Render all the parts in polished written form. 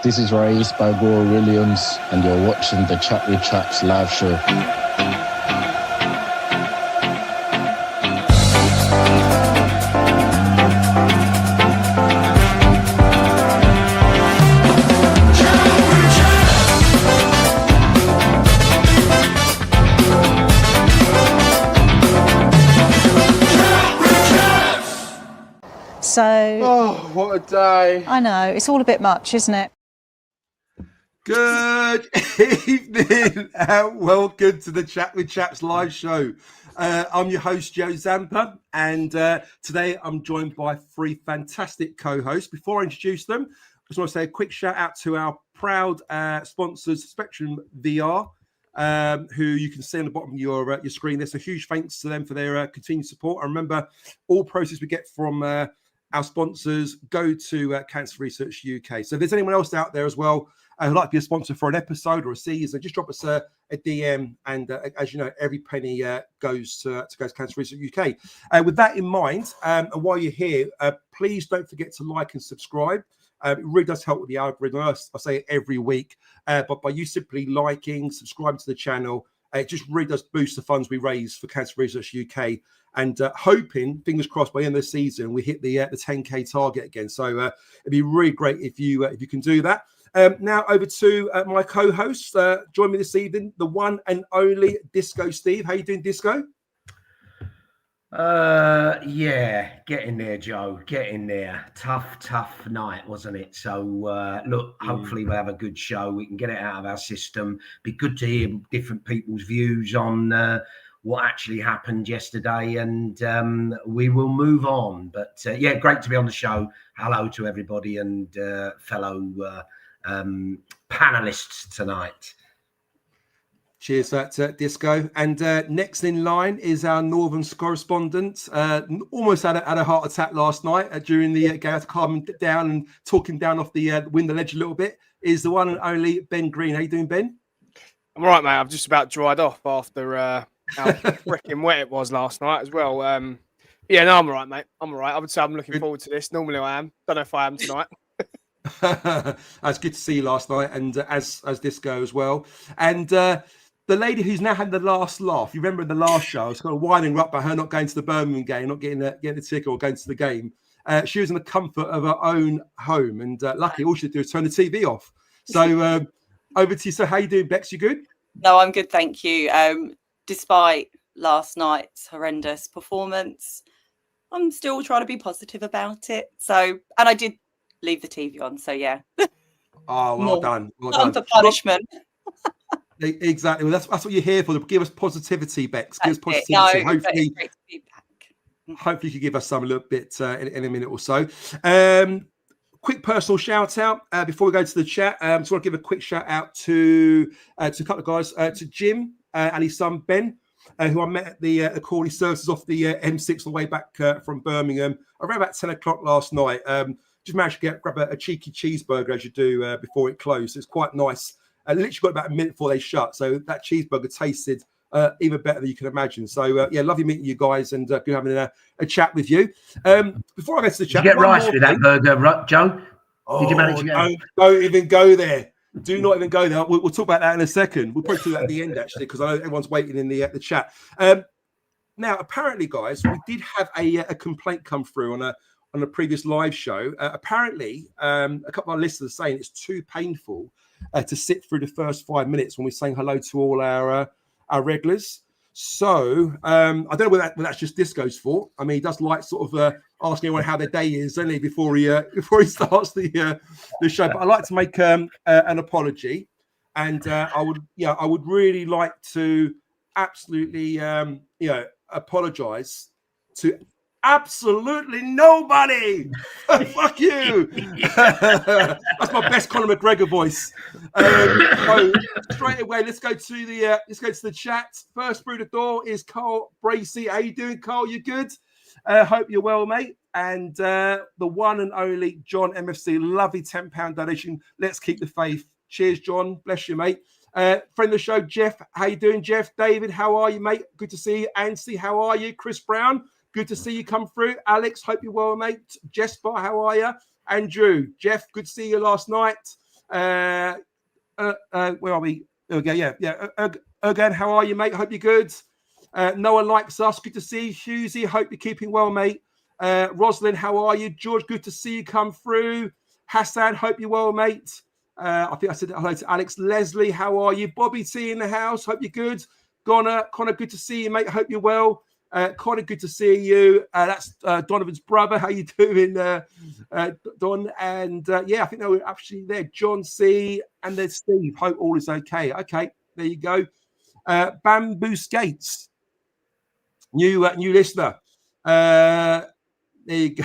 This is Rais by Gore Williams, and you're watching the Chat with Chaps live show. So, oh, what a day. I know, it's all a bit much, isn't it? Good evening and welcome to the Chat with Chaps live show. I'm your host, Joe Zampa, and today I'm joined by three fantastic co-hosts. Before I introduce them, I just want to say a quick shout out to our proud sponsors, Spectrum VR, who you can see on the bottom of your screen. There's a huge thanks to them for their continued support. And remember, all proceeds we get from our sponsors go to Cancer Research UK. So if there's anyone else out there as well who'd like to be a sponsor for an episode or a season, just drop us a DM. And as you know, every penny goes to Cancer Research UK. With that in mind, and while you're here, please don't forget to like and subscribe. It really does help with the algorithm. I say it every week, but by you simply liking, subscribing to the channel, it just really does boost the funds we raise for Cancer Research UK. And hoping, fingers crossed, by the end of the season, we hit the 10K target again. So it'd be really great if you can do that. Now over to my co-host. Join me this evening, the one and only Disco Steve. How you doing, Disco? Yeah, getting there, Joe. Getting there. Tough night, wasn't it? So look, hopefully we'll have a good show. We can get it out of our system. Be good to hear different people's views on what actually happened yesterday, and we will move on. But yeah, great to be on the show. Hello to everybody and fellow panelists tonight. Cheers for that, Disco. And next in line is our Northern correspondent. Almost had a heart attack last night during the game. To calm him down and talking down off the win the ledge a little bit. Is the one and only Ben Green. How you doing, Ben? I'm all right, mate. I've just about dried off after how freaking wet it was last night as well. Yeah, no, I'm all right, mate. I'm all right. I would say I'm looking forward to this. Normally I am. Don't know if I am tonight. It's good to see you last night, and as Disco as well. And the lady who's now had the last laugh, you remember in the last show, I was kind of winding her up by her not going to the Birmingham game, not getting the ticket or going to the game. She was in the comfort of her own home, and luckily all she had to do was turn the TV off. So over to you. So how you doing, Bex? You good? No, I'm good, thank you. Despite last night's horrendous performance, I'm still trying to be positive about it. So, and I did leave the TV on. So yeah. Oh, well done. Well done. For punishment. Exactly. Well, that's what you're here for. To give us positivity, Bex. Give us positivity. No, hopefully, great to be back. Hopefully, you can give us some a little bit in a minute or so. Quick personal shout out before we go to the chat. Just want to give a quick shout out to a couple of guys, to Jim and his son Ben, who I met at the Corley services off the M6 all the way back from Birmingham around about 10 o'clock last night. Just managed to grab a cheeky cheeseburger as you do before it closed. It's quite nice. Literally got about a minute before they shut, so that cheeseburger tasted even better than you can imagine. So yeah, lovely meeting you guys and good having a chat with you. Before I get to the chat, did you get rice with that burger, Joe? Did you manage to get? Don't even go there. Do not even go there. We'll talk about that in a second. We'll probably do that at the end actually, because I know everyone's waiting in the chat. Now, apparently, guys, we did have a complaint come through on a previous live show. Apparently, a couple of our listeners are saying it's too painful to sit through the first 5 minutes when we're saying hello to all our regulars. So I don't know whether that's just Disco's fault. I mean, he does like sort of asking everyone how their day is, doesn't he, before he starts the show. But I'd like to make an apology, and I would really like to absolutely apologise to absolutely nobody. Fuck you. That's my best Conor McGregor voice. So straight away, let's go to the chat. First through the door is Carl Bracey. How you doing, Carl? You good? Hope you're well, mate. And the one and only John MFC, lovely £10 donation. Let's keep the faith. Cheers, John. Bless you, mate. Friend of the show, Jeff. How you doing, Jeff? David, how are you, mate? Good to see you. Anstey, how are you? Chris Brown, good to see you come through. Alex, hope you're well, mate. Jesper, how are you? Andrew, Jeff, good to see you last night. Where are we? There we go. Yeah. Again, how are you, mate? Hope you're good. Noah likes us. Good to see you. Husey, hope you're keeping well, mate. Rosalind, how are you? George, good to see you come through. Hassan, hope you're well, mate. I think I said hello to Alex. Leslie, how are you? Bobby T in the house. Hope you're good. Connor, good to see you, mate. Hope you're well. Connor, good to see you. That's Donovan's brother. How you doing, Don? And I think they were actually there. John C. and there's Steve. Hope all is okay. Okay, there you go. Bamboo Skates, new listener. There you go.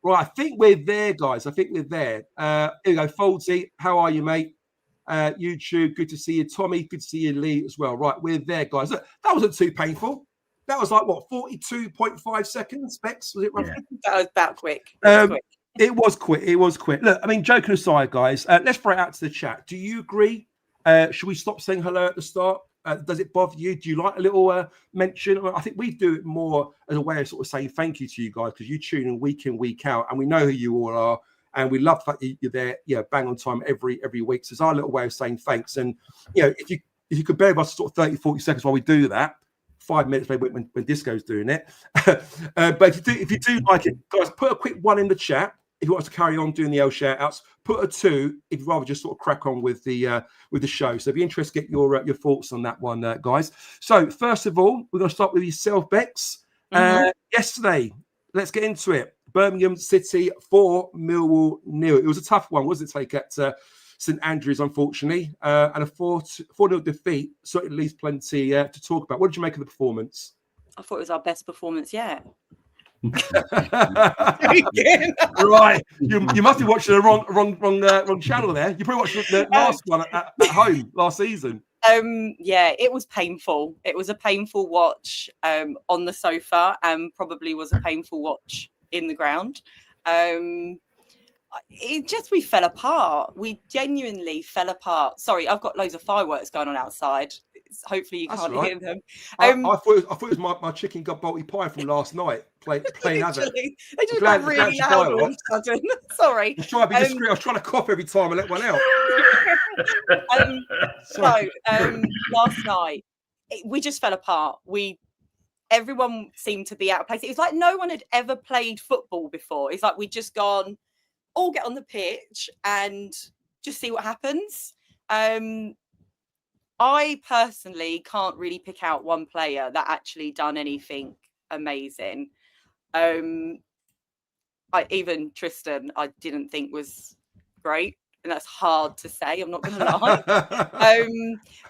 Right, I think we're there, guys. I think we're there. Here we go. Foldsy, how are you, mate? YouTube, good to see you. Tommy, good to see you. Lee as well. Right, we're there, guys. Look, that wasn't too painful. That was like, what, 42.5 seconds, Bex? Was it roughly? Yeah. That was about quick. It was quick. Look, I mean, joking aside, guys, let's throw it out to the chat. Do you agree? Should we stop saying hello at the start? Does it bother you? Do you like a little mention? I think we do it more as a way of sort of saying thank you to you guys because you tune in, week out, and we know who you all are. And we love the fact that you're there, bang on time every week. So it's our little way of saying thanks. And, if you could bear with us sort of 30, 40 seconds while we do that, 5 minutes maybe when Disco's doing it. But if you do like it, guys, put a quick 1 in the chat if you want us to carry on doing the L shout outs. Put a 2 if you'd rather just sort of crack on with the show. So it'd be interesting to get your thoughts on that one, guys. So first of all, we're going to start with yourself, Bex. Yesterday, let's get into it. Birmingham City 4, Millwall 0. It was a tough one, wasn't it, take at St Andrews, unfortunately, and a 4-0 defeat. So it leaves plenty to talk about. What did you make of the performance? I thought it was our best performance yet. Right, you must be watching the wrong channel there. You probably watched the last one at home last season. It was painful. It was a painful watch on the sofa, and probably was a painful watch in the ground. We fell apart. We genuinely fell apart. Sorry, I've got loads of fireworks going on outside. Hopefully you can't hear them. I thought it was my chicken got bolty pie from last night playing havoc. They just got really loud all of a sudden. Sorry. I was trying to be discreet. I was trying to cough every time I let one out. Last night we just fell apart. Everyone seemed to be out of place. It was like no one had ever played football before. It's like we'd just gone, all get on the pitch and just see what happens. I personally can't really pick out one player that actually done anything amazing. Even Tristan, I didn't think was great. And that's hard to say, I'm not going to lie.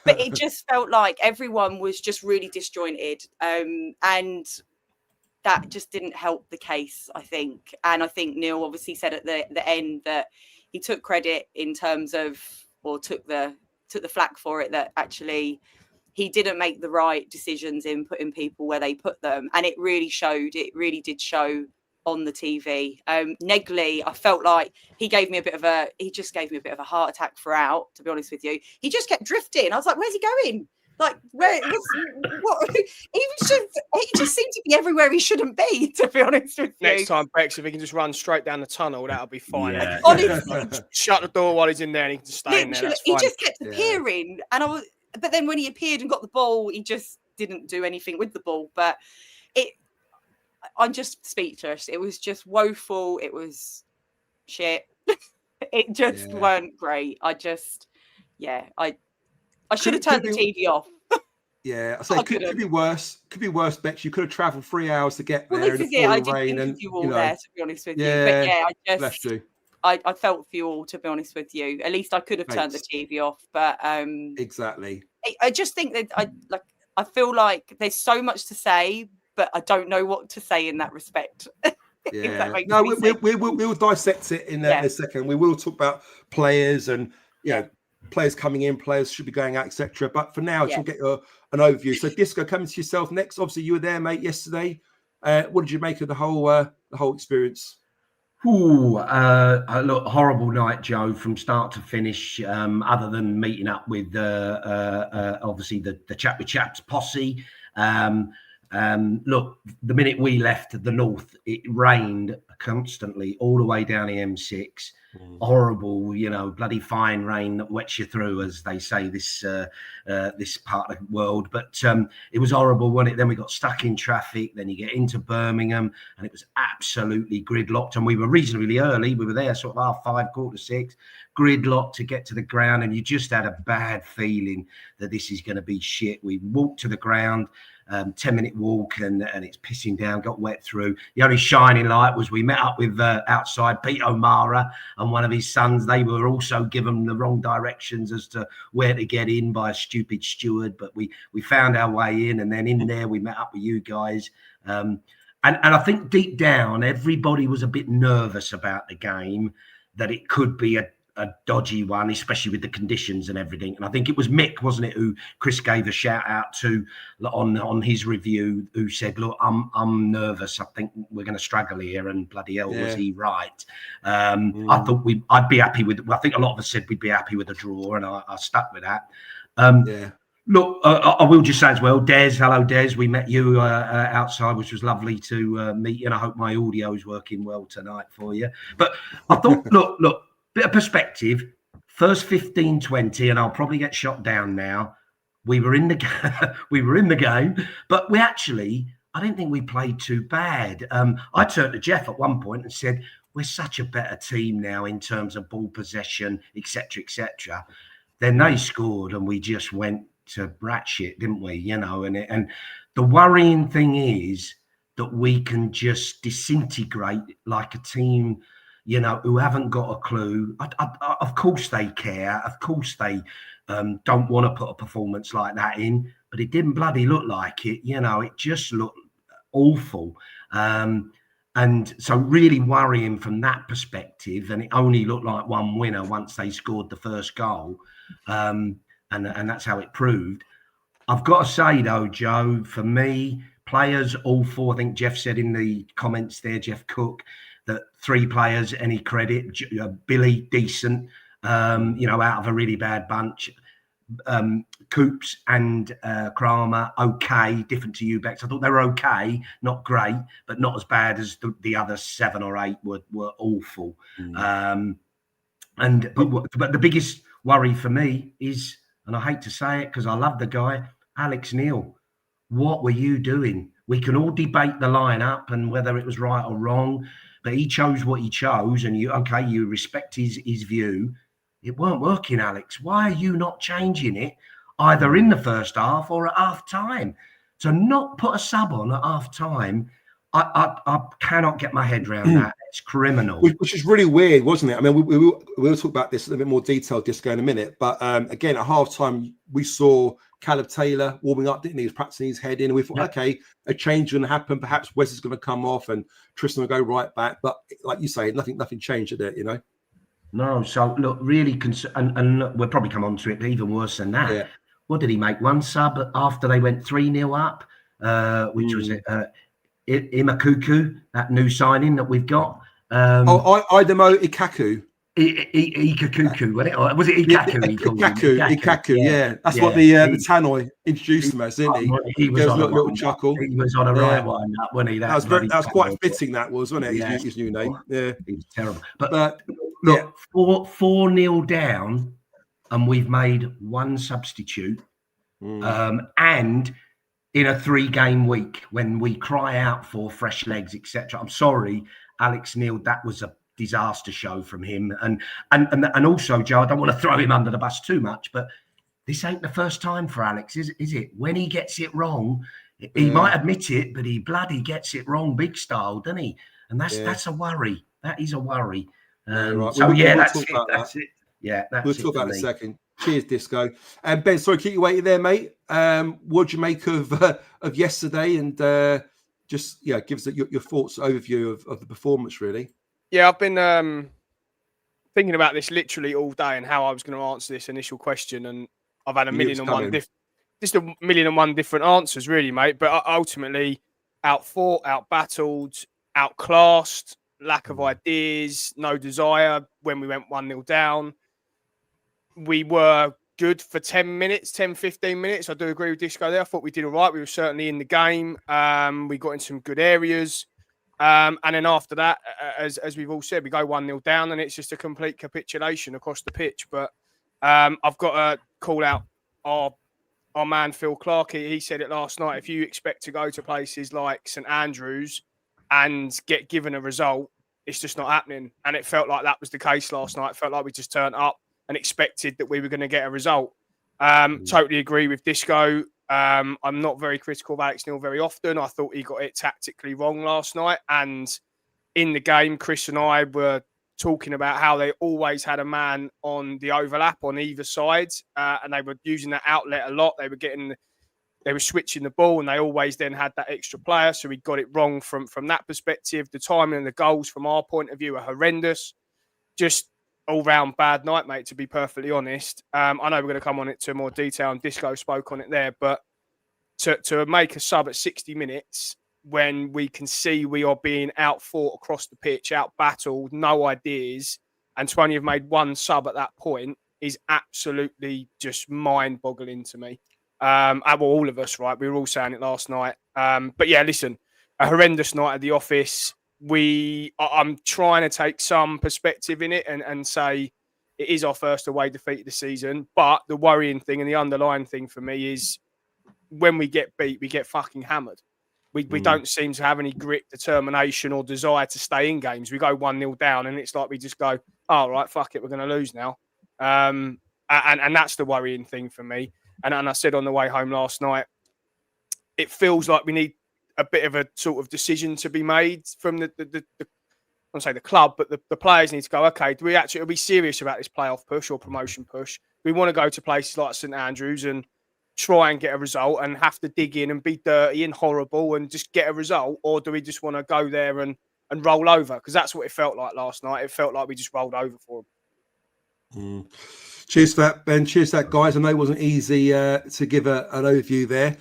But it just felt like everyone was just really disjointed. And that just didn't help the case, I think. And I think Neil obviously said at the end that he took credit in terms of, or took the flack for it, that actually he didn't make the right decisions in putting people where they put them. And it really showed. It really did show on the TV. Negley, I felt like he just gave me a bit of a heart attack throughout, to be honest with you. He just kept drifting. I was like, where's he going? Like, what? He just seemed to be everywhere he shouldn't be, to be honest with you. Next time, Bex, if he can just run straight down the tunnel, that'll be fine. Yeah. Honestly, shut the door while he's in there and he can just stay in there. He just kept appearing. But then when he appeared and got the ball, he just didn't do anything with the ball. But I'm just speechless. It was just woeful. It was shit. It just weren't great. I should have turned the TV off. Yeah, I say it could be worse. Could be worse, Bex. You could have travelled 3 hours to get there in the I rain. Did think of you all there, to be honest with you. But I felt for you all, to be honest with you. At least I could have turned the TV off. But exactly. I just think that I feel like there's so much to say, but I don't know what to say in that respect. Yeah. No, we'll dissect it in a second. We will talk about players and players coming in, players should be going out, etc. But for now, we'll get an overview. So, Disco, coming to yourself next. Obviously, you were there, mate, yesterday. What did you make of the whole experience? Look, horrible night, Joe, from start to finish. Other than meeting up with obviously the Chat with Chaps posse. Look, the minute we left the north, it rained constantly all the way down the M6. Horrible, bloody fine rain that wets you through, as they say, this part of the world. But it was horrible, wasn't it? Then we got stuck in traffic. Then you get into Birmingham, and it was absolutely gridlocked. And we were reasonably early. We were there sort of 5:30, 5:45, gridlocked to get to the ground. And you just had a bad feeling that this is going to be shit. We walked to the ground. 10-minute walk and it's pissing down, got wet through. The only shining light was we met up with outside Pete O'Mara and one of his sons. They were also given the wrong directions as to where to get in by a stupid steward, but we found our way in, and then in there we met up with you guys. And I think deep down everybody was a bit nervous about the game, that it could be a dodgy one, especially with the conditions and everything. And I think it was Mick, wasn't it, who Chris gave a shout out to on his review, who said, look, I'm nervous. I think we're going to struggle here. And bloody hell, was he right? I thought I'd be happy with, I think a lot of us said we'd be happy with a draw, and I stuck with that. Look, I will just say as well, Des, hello, Des. We met you outside, which was lovely to meet you. And I hope my audio is working well tonight for you. But I thought, look, bit of perspective, first 15, 20, and I'll probably get shot down now. We were in the game, but I didn't think we played too bad. I turned to Jeff at one point and said, we're such a better team now in terms of ball possession, etc., etc. Then they scored and we just went to rat shit, didn't we? And the worrying thing is that we can just disintegrate like a team, who haven't got a clue. Of course they care. Of course they don't want to put a performance like that in, but it didn't bloody look like it. It just looked awful. And so really worrying from that perspective, and it only looked like one winner once they scored the first goal. And that's how it proved. I've got to say, though, Joe, for me, players, all four, I think Jeff said in the comments there, Jeff Cook, that 3 players, any credit. Billy, decent, out of a really bad bunch. Coops and Kramer, okay, different to you, Bex. I thought they were okay, not great, but not as bad as the other 7 or 8 were awful. But the biggest worry for me is, and I hate to say it because I love the guy, Alex Neil. What were you doing? We can all debate the lineup and whether it was right or wrong, but he chose what he chose, and you respect his view. It weren't working, Alex. Why are you not changing it either in the first half or at half time? To not put a sub on at half time, I cannot get my head around that. It's criminal. Which is really weird, wasn't it? I mean, we'll talk about this in a bit more detail just in a minute. But again, at half time, we saw Caleb Taylor warming up, didn't he? He was practicing his head in. And we thought, okay, a change going to happen. Perhaps Wes is going to come off and Tristan will go right back. But like you say, nothing changed at it, No, so look, really, and look, we'll probably come on to it, but even worse than that. Yeah. What did he make? One sub after they went 3-0 up, which was Imakuku, that new signing that we've got. Idemo Ikaku. Ikakuku, was it Ikaku? Ikaku, yeah. That's what the Tannoy introduced him as, didn't he? He was on a little chuckle. He was on a right one, wasn't he? That was quite fitting, that was, wasn't it? His new name. Yeah. He was terrible. But look, 4-0 down, and we've made one substitute. And in a 3-game week, when we cry out for fresh legs, etc. I'm sorry, Alex Neil, that was a disaster show from him. And also, Joe, I don't want to throw him under the bus too much, but this ain't the first time for Alex, is it? When he gets it wrong, he might admit it, but he bloody gets it wrong big style, doesn't he? And that's a worry. That is a worry. Right. So that's it. That's it. Yeah, that's we'll talk about it in a second. Cheers, Disco. And Ben, sorry, keep you waiting there, mate. What'd you make of yesterday? And just give us your thoughts, overview of the performance, really. Yeah, I've been thinking about this literally all day and how I was going to answer this initial question, and I've had a million and one different answers, really, mate. But ultimately, outfought, outbattled, outclassed, lack of ideas, no desire. When we went 1-0 down, we were good for 10 minutes, 10, 15 minutes. I do agree with Disco there. I thought we did all right. We were certainly in the game. We got in some good areas. And then after that, as we've all said, we go 1-0 down, and it's just a complete capitulation across the pitch. But I've got to call out our man Phil Clark. He said it last night. If you expect to go to places like St Andrews and get given a result, it's just not happening. And it felt like that was the case last night. It felt like we just turned up and expected that we were going to get a result. Totally agree with Disco. I'm not very critical of Alex Neil very often. I thought he got it tactically wrong last night. And in the game, Chris and I were talking about how they always had a man on the overlap on either side, and they were using that outlet a lot. They were switching the ball, and they always then had that extra player. So we got it wrong from that perspective. The timing and the goals from our point of view are horrendous. Just all-round bad night, mate, to be perfectly honest. I know we're going to come on it to more detail, and Disco spoke on it there, but to make a sub at 60 minutes when we can see we are being out-fought across the pitch, out-battled, no ideas, and to only have made one sub at that point is absolutely just mind-boggling to me. Well, all of us, right? We were all saying it last night. But yeah, listen, a horrendous night at the office. I'm trying to take some perspective in it and say it is our first away defeat of the season. But the worrying thing and the underlying thing for me is when we get beat, we get fucking hammered. We don't seem to have any grit, determination, or desire to stay in games. We go 1-0 down, and it's like we just go, "Oh, right, fuck it, we're going to lose now." And that's the worrying thing for me. And I said on the way home last night, it feels like we need a bit of a sort of decision to be made from the I won't say the club, but the players need to go, okay, are we serious about this playoff push or promotion push? Do we want to go to places like St Andrews and try and get a result and have to dig in and be dirty and horrible and just get a result? Or do we just want to go there and roll over? Because that's what it felt like last night. It felt like we just rolled over for them. Cheers for that, Ben. Cheers for that, guys. I know it wasn't easy to give an overview there.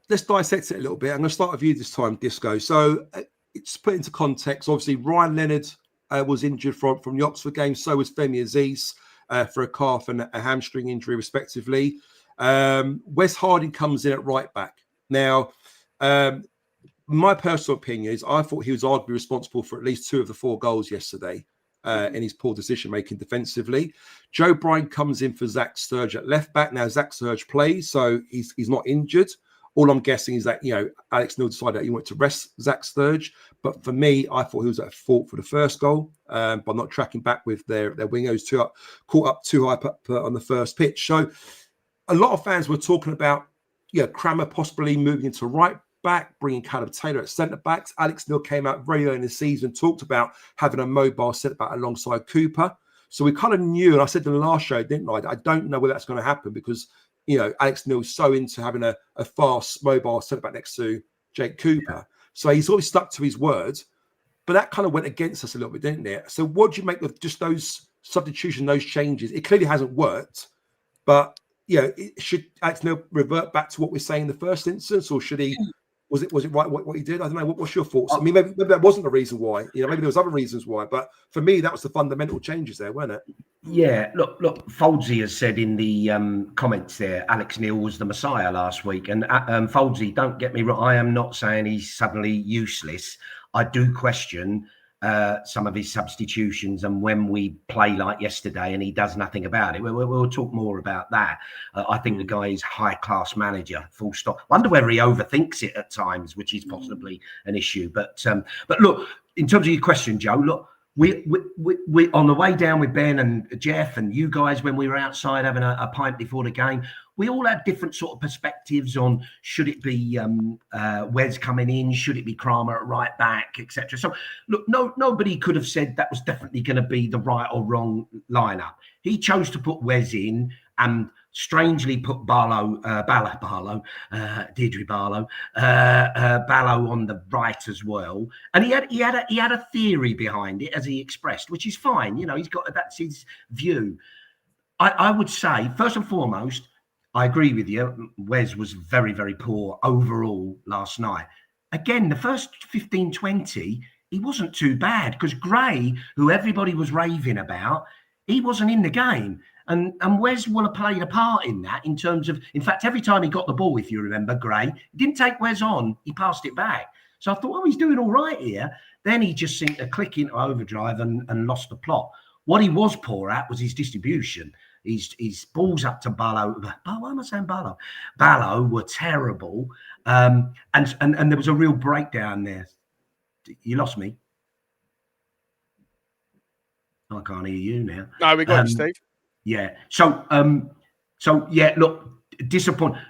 Let's dissect it a little bit. I'm going to start with you this time, Disco. So it's put into context. Obviously, Ryan Leonard was injured from the Oxford game. So was Femi Aziz for a calf and a hamstring injury, respectively. Wes Harding comes in at right back. Now, my personal opinion is I thought he was arguably responsible for at least 2 of the 4 goals yesterday. In his poor decision-making defensively. Joe Bryan comes in for Zach Sturge at left back. Now, Zach Sturge plays, so he's not injured. All I'm guessing is that, Alex Neil decided that he wanted to rest Zach Sturge. But for me, I thought he was at fault for the first goal by not tracking back with their wingers caught up too high up on the first pitch. So a lot of fans were talking about, Crammer possibly moving into right back, bringing Callum Taylor at centre backs. Alex Neil came out very early in the season, talked about having a mobile centre back alongside Cooper. So we kind of knew, and I said in the last show, didn't I don't know whether that's going to happen because, Alex Neil's so into having a fast mobile centre back next to Jake Cooper. So he's always stuck to his words, but that kind of went against us a little bit, didn't it? So what do you make of just those substitutions, those changes? It clearly hasn't worked, but, should Alex Neil revert back to what we're saying in the first instance, or should he... Was it right what he did? I don't know. What's your thoughts? I mean, maybe that wasn't the reason why. Maybe there was other reasons why. But for me, that was the fundamental changes there, weren't it? Yeah. Look. Foldsy has said in the comments there, Alex Neil was the Messiah last week. And Foldsy, don't get me wrong. I am not saying he's suddenly useless. I do question some of his substitutions and when we play like yesterday and he does nothing about it. We'll talk more about that. I think the guy is high-class manager, full stop. Wonder whether he overthinks it at times, which is possibly an issue. But look, in terms of your question, Joe, look, we on the way down with Ben and Jeff and you guys when we were outside having a pint before the game, we all had different sort of perspectives on should it be Wes coming in, should it be Kramer at right back, etc. So look, nobody could have said that was definitely going to be the right or wrong lineup. He chose to put Wes in and strangely put Deirdre Barlow on the right as well. And he had a theory behind it, as he expressed, which is fine. He's got, that's his view. I would say, first and foremost, I agree with you. Wes was very, very poor overall last night. Again, the first 15, 20, he wasn't too bad because Gray, who everybody was raving about, he wasn't in the game. And Wes will have played a part in that in terms of, in fact, every time he got the ball, if you remember, Gray, he didn't take Wes on, he passed it back. So I thought, oh, he's doing all right here. Then he just seemed to click into overdrive and lost the plot. What he was poor at was his distribution. His balls up to Barlow. Why am I saying Barlow? Barlow were terrible. And there was a real breakdown there. You lost me. I can't hear you now. No, we got you, Steve. Yeah. So yeah, look, disappointed.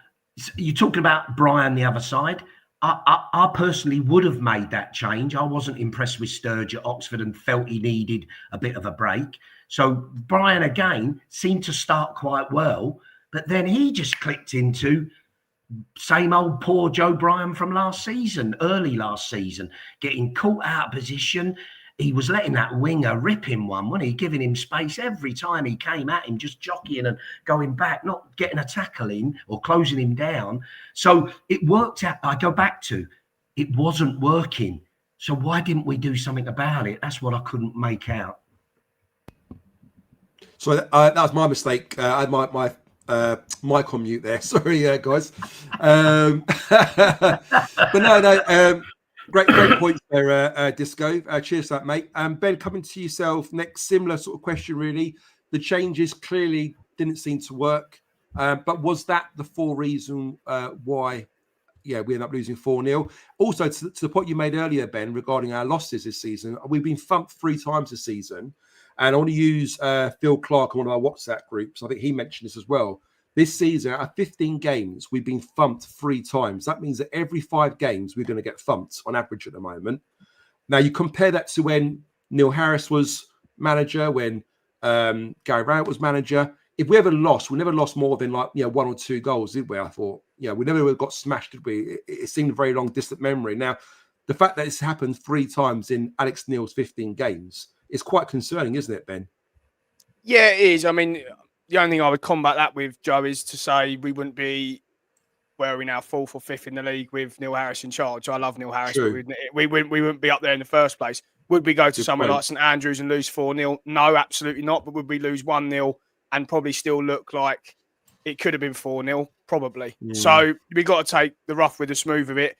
You talked about Brian the other side. I personally would have made that change. I wasn't impressed with Sturge at Oxford and felt he needed a bit of a break. So Brian again seemed to start quite well, but then he just clicked into same old poor Joe Bryan from early last season, getting caught out of position. He was letting that winger rip him one, wasn't he? Giving him space every time he came at him, just jockeying and going back, not getting a tackle in or closing him down. So it worked out. I go back to, it wasn't working. So why didn't we do something about it? That's what I couldn't make out. So that was my mistake. I had my mic on mute there. Sorry, guys. But no. Great points there, Disco. Cheers for that, mate. Ben, coming to yourself next, similar sort of question, really. The changes clearly didn't seem to work, but was that the full reason why, we ended up losing 4-0? Also, to the point you made earlier, Ben, regarding our losses this season, we've been thumped 3 times this season, and I want to use Phil Clark on one of our WhatsApp groups. I think he mentioned this as well. This season, out of 15 games, we've been thumped 3 times. That means that every 5 games, we're going to get thumped on average at the moment. Now, you compare that to when Neil Harris was manager, when Gary Rowett was manager. If we ever lost, we never lost more than 1 or 2 goals, did we? I thought, we never got smashed, did we? It seemed a very long, distant memory. Now, the fact that it's happened 3 times in Alex Neil's 15 games is quite concerning, isn't it, Ben? Yeah, it is. I mean, the only thing I would combat that with, Joe, is to say we wouldn't be, where are we now, 4th or 5th in the league with Neil Harris in charge. I love Neil Harris, but we wouldn't be up there in the first place. Would we go to somewhere like St Andrews and lose 4-0? No, absolutely not. But would we lose 1-0 and probably still look like it could have been 4-0? Probably. So we got to take the rough with the smooth of it.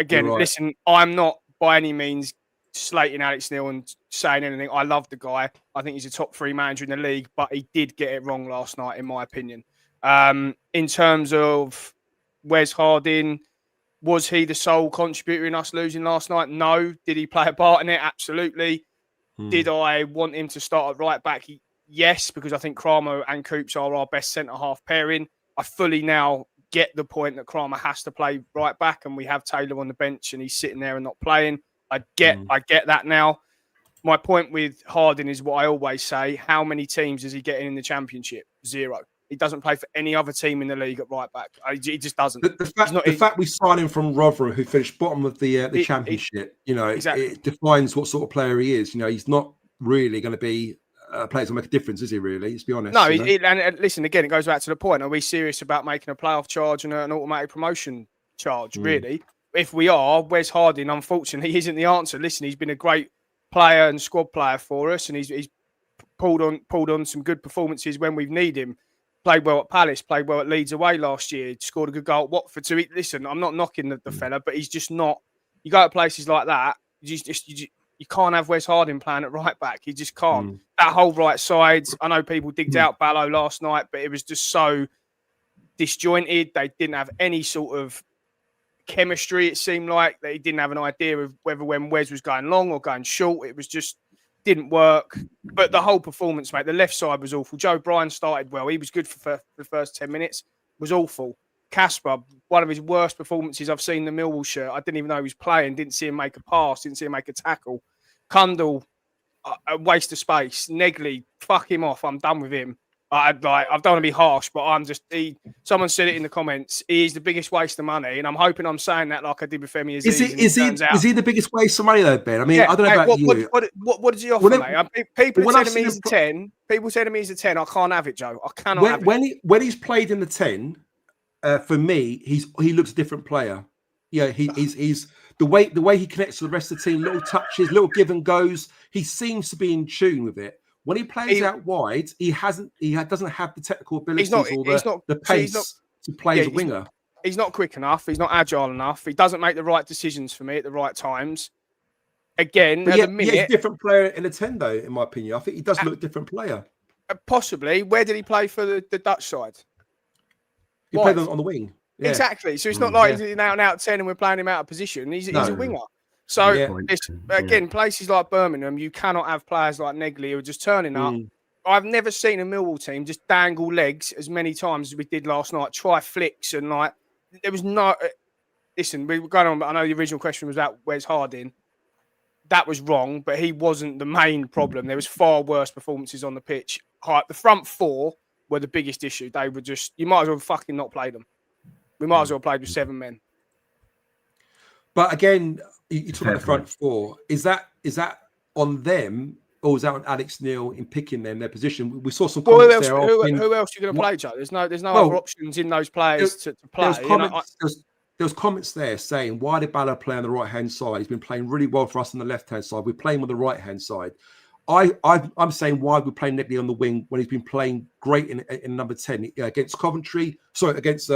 Listen, I'm not by any means slating Alex Neil and saying anything. I love the guy. I think he's a top 3 manager in the league, but he did get it wrong last night, in my opinion. In terms of Wes Harding, was he the sole contributor in us losing last night? No. Did he play a part in it? Absolutely. Did I want him to start at right back? Yes, because I think Kramer and Coops are our best centre-half pairing. I fully now get the point that Kramer has to play right back, and we have Taylor on the bench and he's sitting there and not playing. I get that now. My point with Harding is what I always say. How many teams is he getting in the Championship? 0. He doesn't play for any other team in the league at right back. He just doesn't. The fact we signed him from Rotherham, who finished bottom of the Championship, exactly. It defines what sort of player he is. He's not really going to be a player to make a difference, is he really? Let's be honest. No, and listen, again, it goes back to the point. Are we serious about making a playoff charge and an automatic promotion charge, really? If we are, Wes Harding, unfortunately, isn't the answer. Listen, he's been a great player and squad player for us, and he's pulled on some good performances when we've needed him. Played well at Palace, played well at Leeds away last year, scored a good goal at Watford. So listen, I'm not knocking the fella, but he's just not. You go to places like that, you can't have Wes Harding playing at right back. You just can't. That whole right side, I know people digged out Barlow last night, but it was just so disjointed. They didn't have any sort of chemistry. It seemed like they didn't have an idea of whether when Wes was going long or going short. It was just didn't work. But the whole performance, mate, the left side was awful. Joe Bryan started well. He was good for the first 10 minutes. Was awful. Casper, one of his worst performances I've seen in the Millwall shirt. I didn't even know he was playing. Didn't see him make a pass. Didn't see him make a tackle. Cundall, a waste of space. Negley, fuck him off. I'm done with him. I don't want to be harsh, but I'm just. Someone said it in the comments. He is the biggest waste of money, and I'm hoping I'm saying that like I did with Femi Aziz. Is he the biggest waste of money though, Ben? I mean, I don't know about you. What does he offer, mate? People say to me he's a 10. People say to me he's a 10. I can't have it, Joe. I cannot have it. When he's played in the 10, for me, he looks a different player. Yeah, he's the way he connects to the rest of the team. Little touches, little give and goes. He seems to be in tune with it. When he plays out wide, he doesn't have the technical abilities or the pace to play as a winger. he's not quick enough. He's not agile enough. He doesn't make the right decisions for me at the right times. Again, but at yeah, the minute, he's a different player in a 10, though, in my opinion. I think he does look a different player. Possibly. Where did he play for the Dutch side? He played on the wing. Yeah. Exactly. So it's not like he's an out and out 10 and we're playing him out of position. He's a winger. So again, places like Birmingham, you cannot have players like Negley who are just turning up. I've never seen a Millwall team just dangle legs as many times as we did last night. Try flicks and like there was no. Listen, we were going on. But I know the original question was about Wes Harding. That was wrong, but he wasn't the main problem. There was far worse performances on the pitch. The front four were the biggest issue. They were just, you might as well fucking not play them. We might as well play with 7 men. But again, you talk about the front four. Is that on them, or was that on Alex Neil in picking them, their position? We saw some comments there. Who else are you going to play, Joe? There's no other options in those players to play. There was comments there saying, why did Ballard play on the right-hand side? He's been playing really well for us on the left-hand side. We're playing on the right-hand side. I'm saying, why we're playing Negley on the wing when he's been playing great in number 10 against Coventry. Sorry, against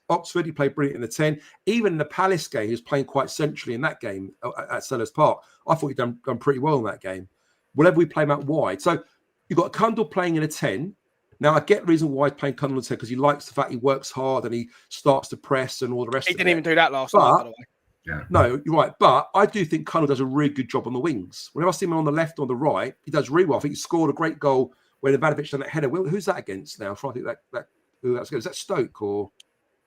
Oxford, he played brilliant in the 10. Even in the Palace game, he was playing quite centrally in that game at Sellers Park. I thought he'd done pretty well in that game. Whenever we play him out wide. So you've got Cundle playing in a 10. Now, I get the reason why he's playing Cundle in a 10 because he likes the fact he works hard and he starts to press and all the rest of it. He didn't even do that last night, by the way. Yeah. No, you're right. But I do think Cundle does a really good job on the wings. Whenever I see him on the left or the right, he does really well. I think he scored a great goal when Ivanovic done that header. Who's that against now? I'm trying to think who that's against. Is that Stoke or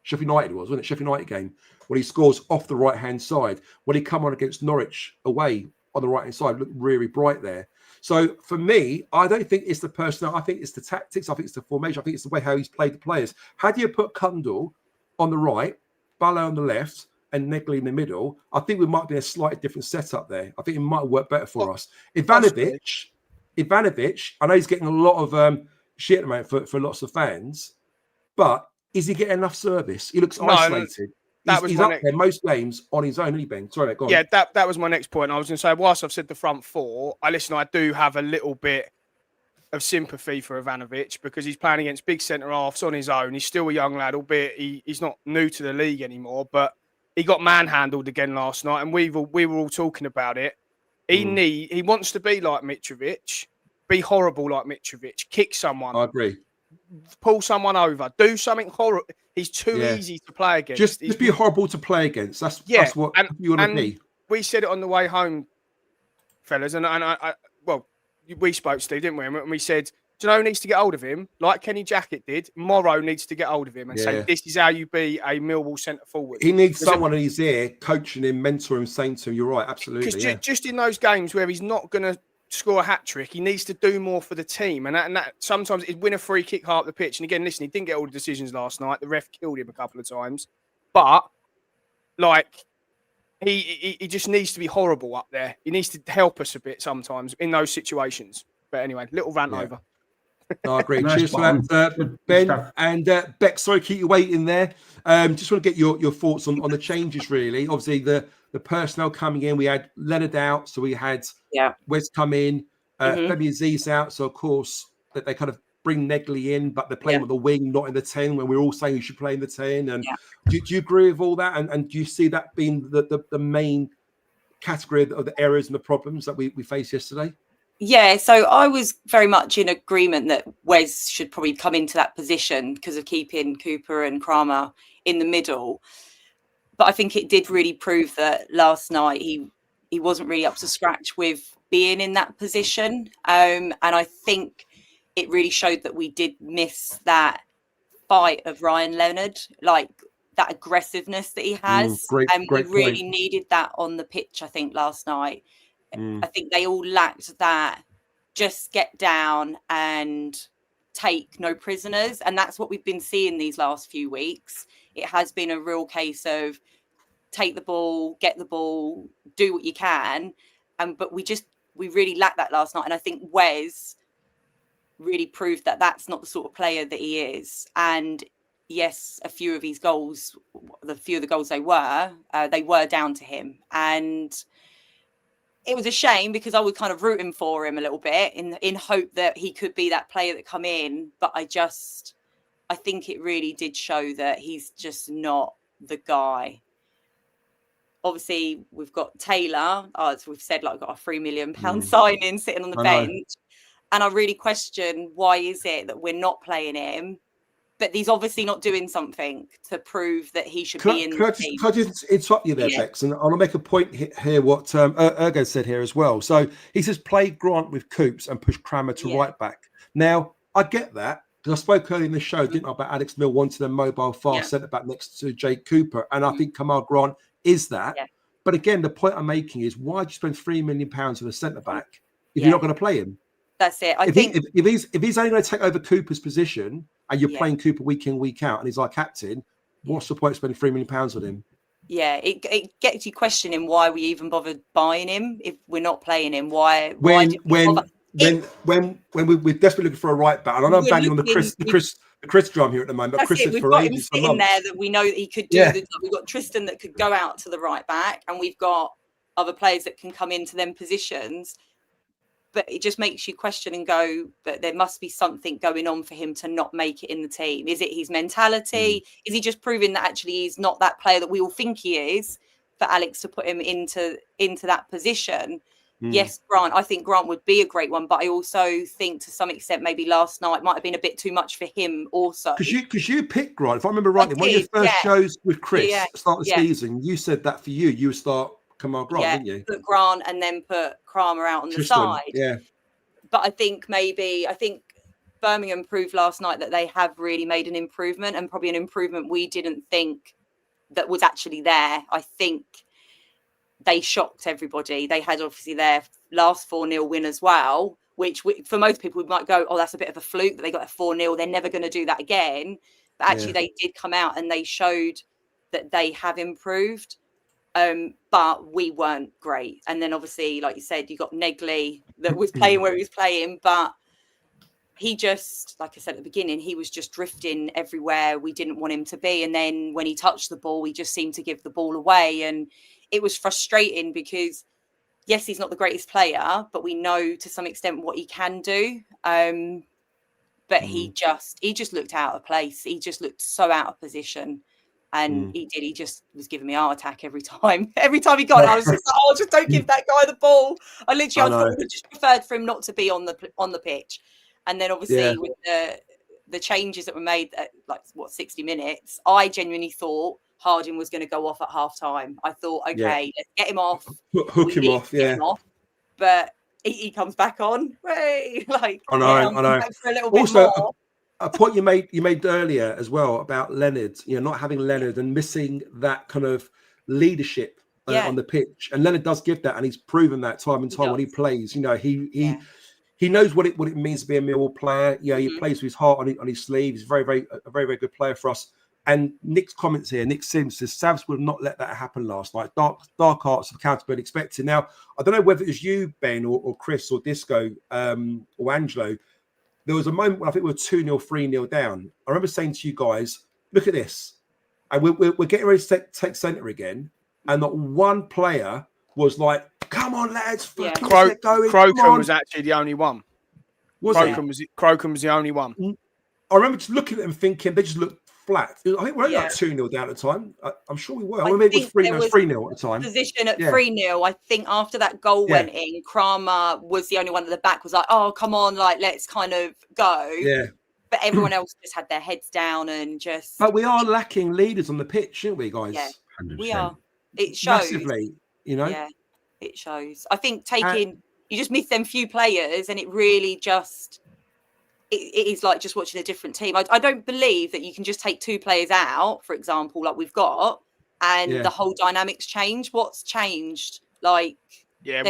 Sheffield United wasn't it? Sheffield United game when he scores off the right-hand side. When he come on against Norwich away on the right-hand side, looked really bright there. So for me, I don't think it's the personnel. I think it's the tactics. I think it's the formation. I think it's the way how he's played the players. Had you put Cundle on the right, Ballo on the left, and Negley in the middle, I think we might be in a slightly different setup there. I think it might work better for us. Ivanovic, I know he's getting a lot of shit at the moment for lots of fans, but is he getting enough service? He looks isolated. He's up there most games on his own, Ben. Sorry, mate, go on. Yeah, that was my next point. I was going to say, whilst I've said the front four, I do have a little bit of sympathy for Ivanovic because he's playing against big centre-halves on his own. He's still a young lad, albeit he's not new to the league anymore, but he got manhandled again last night, and we were all talking about it. He wants to be like Mitrovic, be horrible like Mitrovic, kick someone. I agree. Pull someone over, do something horrible. He's too easy to play against. Just be horrible to play against. That's what you want to be. We said it on the way home, fellas, and we spoke, Steve, didn't we? And we said, do you know who needs to get hold of him? Like Kenny Jackett did, Morrow needs to get hold of him and say, this is how you be a Millwall centre forward. He needs someone in his ear, coaching him, mentoring him, saying to him, you're right, absolutely. Because just in those games where he's not going to score a hat-trick, he needs to do more for the team. And that sometimes he'd win a free kick high up the pitch. And again, listen, he didn't get all the decisions last night. The ref killed him a couple of times. But, he just needs to be horrible up there. He needs to help us a bit sometimes in those situations. But anyway, little rant over. No, I agree. Cheers for that, Ben. And Beck, sorry to keep you waiting there. Just want to get your thoughts on the changes, really. Obviously, the personnel coming in. We had Leonard out, so we had Wes come in. Femi Aziz out, so of course that they kind of bring Negley in, but they're playing with the wing, not in the 10, when we're all saying you should play in the 10. And do you agree with all that? And do you see that being the main category of the errors and the problems that we faced yesterday? Yeah, so I was very much in agreement that Wes should probably come into that position because of keeping Cooper and Kramer in the middle. But I think it did really prove that last night he wasn't really up to scratch with being in that position. And I think it really showed that we did miss that fight of Ryan Leonard, like that aggressiveness that he has. Great we really needed that on the pitch, I think, last night. I think they all lacked that just get down and take no prisoners. And that's what we've been seeing these last few weeks. It has been a real case of take the ball, get the ball, do what you can. But we really lacked that last night. And I think Wes really proved that that's not the sort of player that he is. And yes, a few of his goals, the few of the goals they were down to him. And it was a shame because I was kind of rooting for him a little bit in hope that he could be that player that come in. But I just I think it really did show that he's just not the guy. Obviously, we've got Taylor, as we've said, like got a £3 million signing sitting on the bench. And I really question, why is it that we're not playing him? But he's obviously not doing something to prove that he should be in the team. Can I just interrupt you there, Bex? And I'll make a point here, what Ergo said here as well. So he says, play Grant with Coops and push Crammer to right back. Now, I get that. Because I spoke earlier in the show, didn't I, about Alex Mill wanting a mobile fast centre back next to Jake Cooper. And I think Kamal Grant is that. Yeah. But again, the point I'm making is, why do you spend £3 million on a centre back if you're not going to play him? That's it. If he's only going to take over Cooper's position and you're playing Cooper week in, week out, and he's our captain, what's the point of spending £3 million on him? Yeah, it gets you questioning why we even bothered buying him if we're not playing him. We're desperately looking for a right back, and I know I'm banging on the Chris drum here at the moment. But Chris we've got him sitting there that we know that he could do. We've got Tristan that could go out to the right back, and we've got other players that can come into them positions. But it just makes you question and go, but there must be something going on for him to not make it in the team. Is it his mentality? Is he just proving that actually he's not that player that we all think he is, for Alex to put him into that position? Yes, Grant. I think Grant would be a great one, but I also think to some extent maybe last night might have been a bit too much for him also. Because you picked Grant, if I remember rightly, one of your first shows with Chris at the start of the season, you said that for you would start Kamal Grant, didn't you? Put Grant and then put Kramer out on Tristan, the side. Yeah. But I think Birmingham proved last night that they have really made an improvement, and probably an improvement we didn't think that was actually there. I think they shocked everybody. They had obviously their last 4-0 win as well, which for most people we might go, oh, that's a bit of a fluke that they got a 4-0. They're never going to do that again. But actually they did come out and they showed that they have improved. But we weren't great. And then obviously, like you said, you got Negley that was playing where he was playing, but he just, like I said at the beginning, he was just drifting everywhere we didn't want him to be. And then when he touched the ball, he just seemed to give the ball away. And it was frustrating because, yes, he's not the greatest player, but we know to some extent what he can do. But he just looked out of place. He just looked so out of position. And he just was giving me a heart attack every time. Every time he got it, I was just like, oh, just don't give that guy the ball. I would just preferred for him not to be on the pitch. And then obviously with the changes that were made at 60 minutes, I genuinely thought Harding was going to go off at half time. I thought, okay, let's get him off. Hook him off, But he comes back on. Hey, I know. For a little bit more. A point you made earlier as well about Leonard, not having Leonard and missing that kind of leadership on the pitch. And Leonard does give that, and he's proven that time and time when he plays. He knows what it means to be a Millwall player. He plays with his heart on his sleeve. He's a very, very good player for us. And Nick's comments here, Nick Sims says, Savs would have not let that happen last night. Dark arts of accountability expected. Now, I don't know whether it was you, Ben, or Chris, or Disco, or Angelo. There was a moment when I think we were 2-0, 3-0 down. I remember saying to you guys, look at this. And we're getting ready to take centre again. And not one player was like, come on, lads. Crocombe was actually the only one. Crocombe was the only one. I remember just looking at them thinking they just looked flat. I think we're only 2-0 down at the time. I'm sure we were. Maybe it was 3-0 at the time. Position at 3-0. I think after that goal went in, Kramer was the only one at the back was like, oh, come on, let's kind of go. Yeah. But everyone else just had their heads down and just... But we are lacking leaders on the pitch, aren't we, guys? Yeah, 100%. We are. It shows. Massively, Yeah, it shows. I think you just miss them few players and it really just... It is like just watching a different team. I don't believe that you can just take 2 players out, for example, like we've got, and the whole dynamics change. What's changed? They're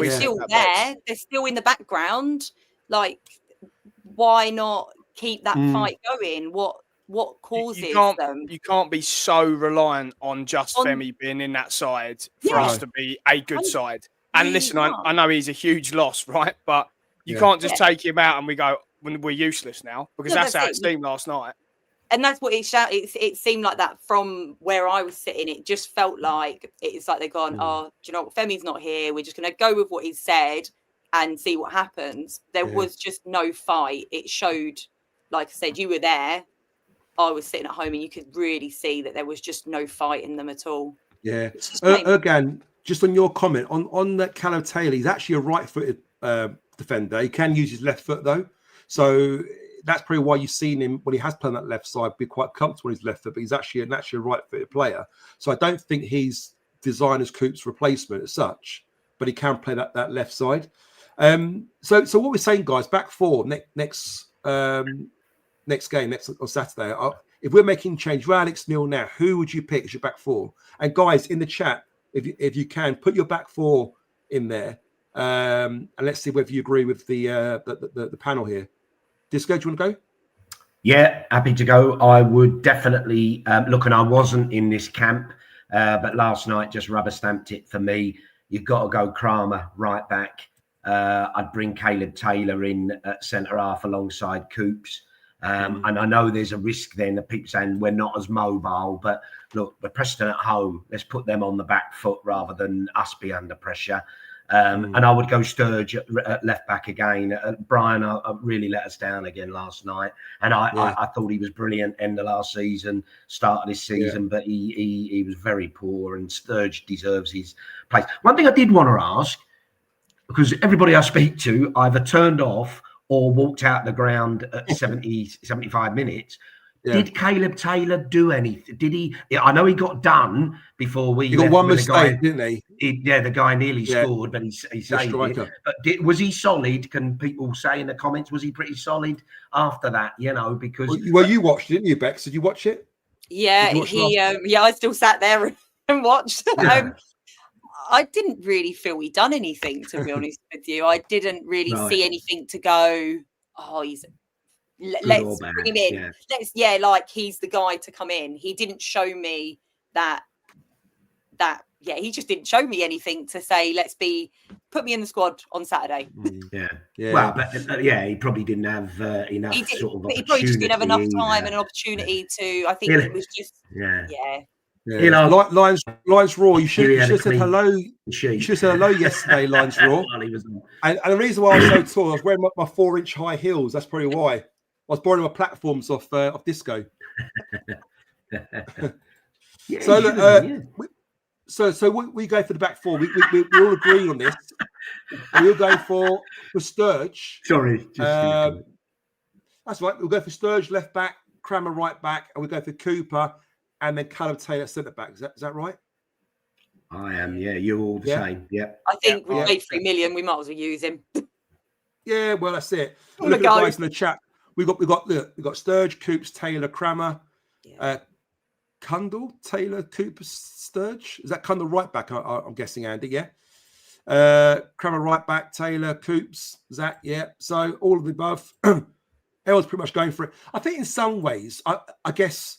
still there. They're still in the background. Why not keep that fight going? What causes them? You can't be so reliant on just Femi being in that side for us to be a good side. And listen, I know he's a huge loss, right? But you can't just take him out and we go, when we're useless now, because that's how it seemed last night. And that's what it seemed like that from where I was sitting. It just felt like it's like they're gone, oh, do you know what? Femi's not here. We're just going to go with what he said and see what happens. There was just no fight. It showed, like I said, you were there. I was sitting at home and you could really see that there was just no fight in them at all. Yeah. Again, just on your comment on that Callum Taylor, he's actually a right-footed defender. He can use his left foot though, so that's probably why you've seen him when he has played on that left side be quite comfortable on his left foot. But he's actually a right-footed player, so I don't think he's designed as Coop's replacement as such. But he can play that left side. So what we're saying, guys, back four next game on Saturday. If we're making change for Alex Neil now, who would you pick as your back four? And guys, in the chat, if you can, put your back four in there, and let's see whether you agree with the panel here. Disco, do you want to go? Yeah, happy to go. I would definitely look, and I wasn't in this camp, but last night just rubber stamped it for me. You've got to go Kramer right back. I'd bring Caleb Taylor in at centre half alongside Coops. And I know there's a risk then of people saying we're not as mobile, but look, we're Preston at home. Let's put them on the back foot rather than us be under pressure. And I would go Sturge at left back again. Brian really let us down again last night. And I thought he was brilliant end of last season, start of this season, but he was very poor, and Sturge deserves his place. One thing I did want to ask, because everybody I speak to either turned off or walked out the ground at 75 minutes. Yeah. Did Caleb Taylor do anything? Did he? I know he got done before we. He got one mistake, didn't he? The guy nearly scored, but he saved it. But was he solid? Can people say in the comments, was he pretty solid after that? You know, because well, you watched it, didn't you, Bex? Did you watch it? Yeah, I still sat there and watched. I didn't really feel he'd done anything, to be honest with you. I didn't really see anything to go, let's bring him in. Yeah. Like he's the guy to come in. He didn't show me that he just didn't show me anything to say, put me in the squad on Saturday. Yeah. Well, but he probably didn't have enough he probably just didn't have enough time and an opportunity to, I think it was just, Yeah. You know, Lions Raw. You should have said hello. You should have said hello yesterday, Lions Raw. And the reason why I was so tall, I was wearing my 4-inch high heels. That's probably why. I was borrowing my platforms off Disco. So we go for the back four. We all agree on this. We'll go for Sturge. Sorry. That's right. We'll go for Sturge left back, Kramer right back, and we go for Cooper. And then Callum Taylor centre back. Is that right? I am. Yeah, you're all the same. Yeah. I think we paid 3 million. We might as well use him. Yeah, well, that's it. Look at the guys in the chat. We got Sturge, Coops, Taylor, Kramer, Cundall, Taylor, Cooper, Sturge. Is that Cundall right back? I'm guessing, Andy. Yeah. Kramer right back, Taylor, Coops, Zach. Yeah. So all of the above. Everyone's pretty much going for it. I think in some ways, I guess.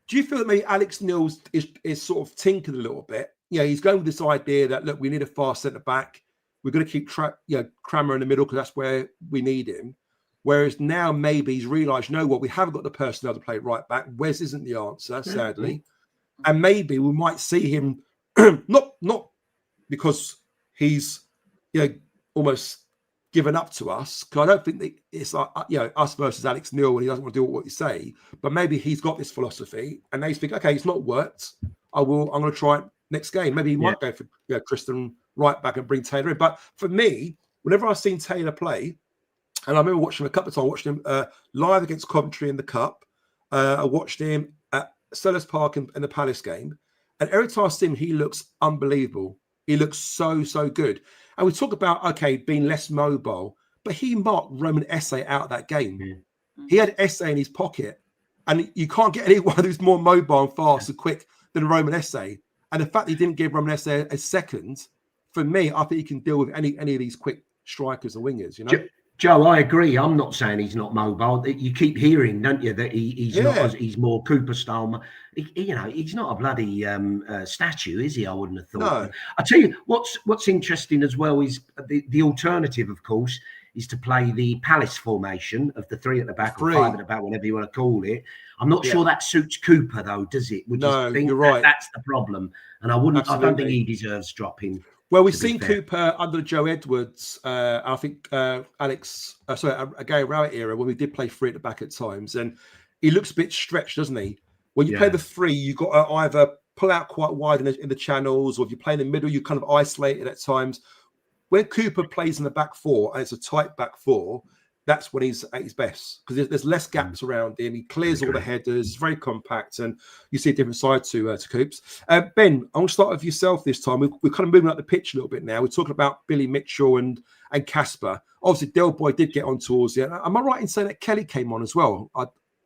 Do you feel that maybe Alex Neil is sort of tinkered a little bit? Yeah, he's going with this idea that, look, we need a fast centre back. We're going to keep Kramer in the middle because that's where we need him. Whereas now maybe he's realised, you know what, we haven't got the personnel to play right back. Wes isn't the answer, sadly. And maybe we might see him not because he's almost given up to us, because I don't think that it's like us versus Alex Neil when he doesn't want to do what you say, but maybe he's got this philosophy and they think, okay, it's not worked. I'm going to try it next game. Maybe he might go for Tristan right back and bring Taylor in. But for me, whenever I've seen Taylor play, and I remember watching him a couple of times, I watched him live against Coventry in the Cup. I watched him at Sellers Park in the Palace game, and every time I see him, he looks unbelievable. He looks so good. And we talk about, being less mobile, but he marked Roman Esse out of that game. Yeah. He had Esse in his pocket, and you can't get anyone who's more mobile and fast and quick than Roman Esse. And the fact that he didn't give Roman Esse a second, for me, I think he can deal with any of these quick strikers and wingers, you know? Joe, I agree. I'm not saying he's not mobile. You keep hearing, don't you, that he's not. He's more Cooper style. He's not a bloody statue, is he? I wouldn't have thought. No. I tell you, what's interesting as well is the alternative, of course, is to play the Palace formation of the 3 at the back or 5 at the back, whatever you want to call it. I'm not sure that suits Cooper, though, does it? No, you're right. That's the problem, and I don't think he deserves dropping. Well, we've seen Cooper under Joe Edwards. I think Gary Rowett era when we did play 3 at the back at times, and he looks a bit stretched, doesn't he? When you play the three, you've got to either pull out quite wide in the channels, or if you play in the middle, you kind of isolated at times. When Cooper plays in the back four, and it's a tight back four, that's when he's at his best, because there's less gaps around him. He clears all the headers, it's very compact, and you see a different side to Coops. Ben, I want to start with yourself this time. We're kind of moving up the pitch a little bit now. We're talking about Billy Mitchell and Casper. Obviously, Del Boy did get on towards the end. Am I right in saying that Kelly came on as well?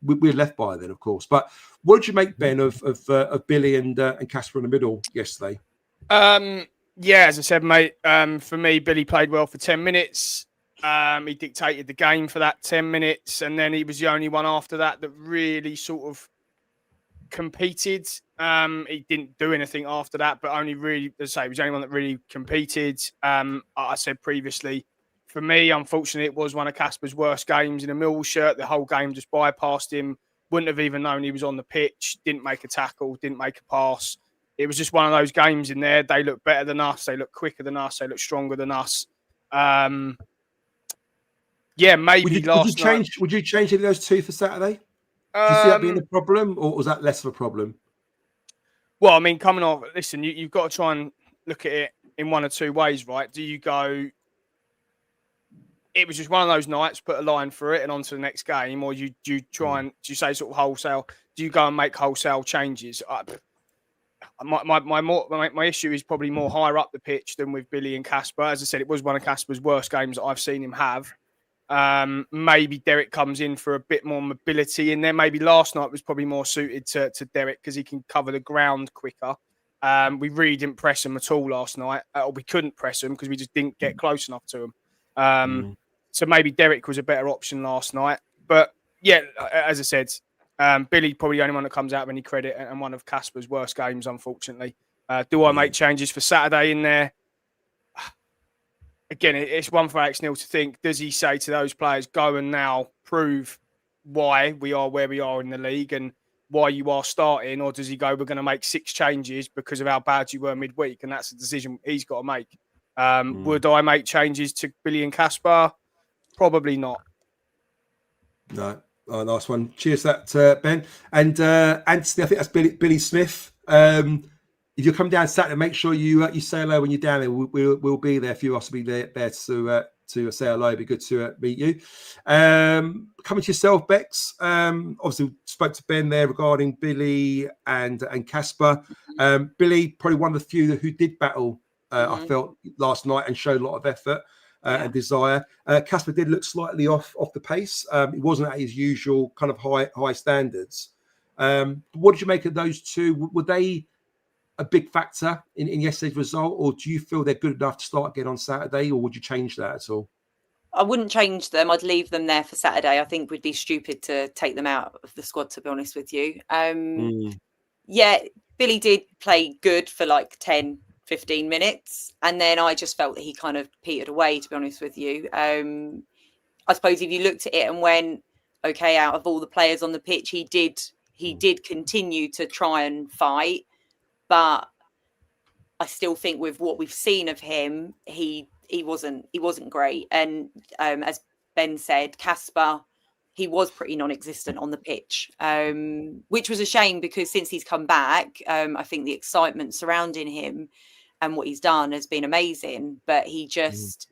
We're left by then, of course. But what did you make, Ben, of Billy and Casper in the middle yesterday? Yeah, as I said, mate, for me, Billy played well for 10 minutes. He dictated the game for that 10 minutes, and then he was the only one after that really sort of competed. He didn't do anything after that, but only really, as I say, he was the only one that really competed. I said previously, for me, unfortunately, it was one of Casper's worst games in a Millwall shirt. The whole game just bypassed him. Wouldn't have even known he was on the pitch. Didn't make a tackle. Didn't make a pass. It was just one of those games in there. They look better than us. They look quicker than us. They look stronger than us. Yeah, maybe last night. Would you change any of those two for Saturday? Do you see that being a problem, or was that less of a problem? Well, I mean, coming off, listen, you've got to try and look at it in one or two ways, right? Do you go, it was just one of those nights, put a line through it and on to the next game, or do you try and, do you say sort of wholesale, do you go and make wholesale changes? My issue is probably more higher up the pitch than with Billy and Casper. As I said, it was one of Casper's worst games that I've seen him have. Maybe Derek comes in for a bit more mobility in there. Maybe last night was probably more suited to Derek because he can cover the ground quicker. We really didn't press him at all last night, or we couldn't press him because we just didn't get close enough to him. So maybe Derek was a better option last night. But yeah, as I said, Billy probably the only one that comes out of any credit, and one of Casper's worst games, unfortunately. Do I make changes for Saturday in there? Again, it's one for Alex Neil to think, does he say to those players, go and now prove why we are where we are in the league and why you are starting? Or does he go, we're going to make 6 changes because of how bad you were midweek? And that's a decision he's got to make. Would I make changes to Billy and Casper? Probably not. No. Oh, nice one. Cheers to that, Ben. And Anthony, I think that's Billy Smith. If you come down Saturday, make sure you say hello when you're down there. We'll be there. A few of us will be there to say hello. It'd be good to meet you. Coming to yourself, Bex. Obviously, spoke to Ben there regarding Billy and Casper. Billy, probably one of the few who did battle. I felt last night and showed a lot of effort and desire. Casper did look slightly off the pace. It wasn't at his usual kind of high standards. What did you make of those two? Were they a big factor in yesterday's result, or do you feel they're good enough to start again on Saturday, or would you change that at all? I wouldn't change them. I'd leave them there for Saturday. I think we'd be stupid to take them out of the squad, to be honest with you. Yeah, Billy did play good for like 10, 15 minutes. And then I just felt that he kind of petered away, to be honest with you. I suppose if you looked at it and went, okay, out of all the players on the pitch, he did continue to try and fight. But I still think with what we've seen of him, he wasn't great. And as Ben said, Casper, he was pretty non-existent on the pitch, which was a shame because since he's come back, I think the excitement surrounding him and what he's done has been amazing. But he just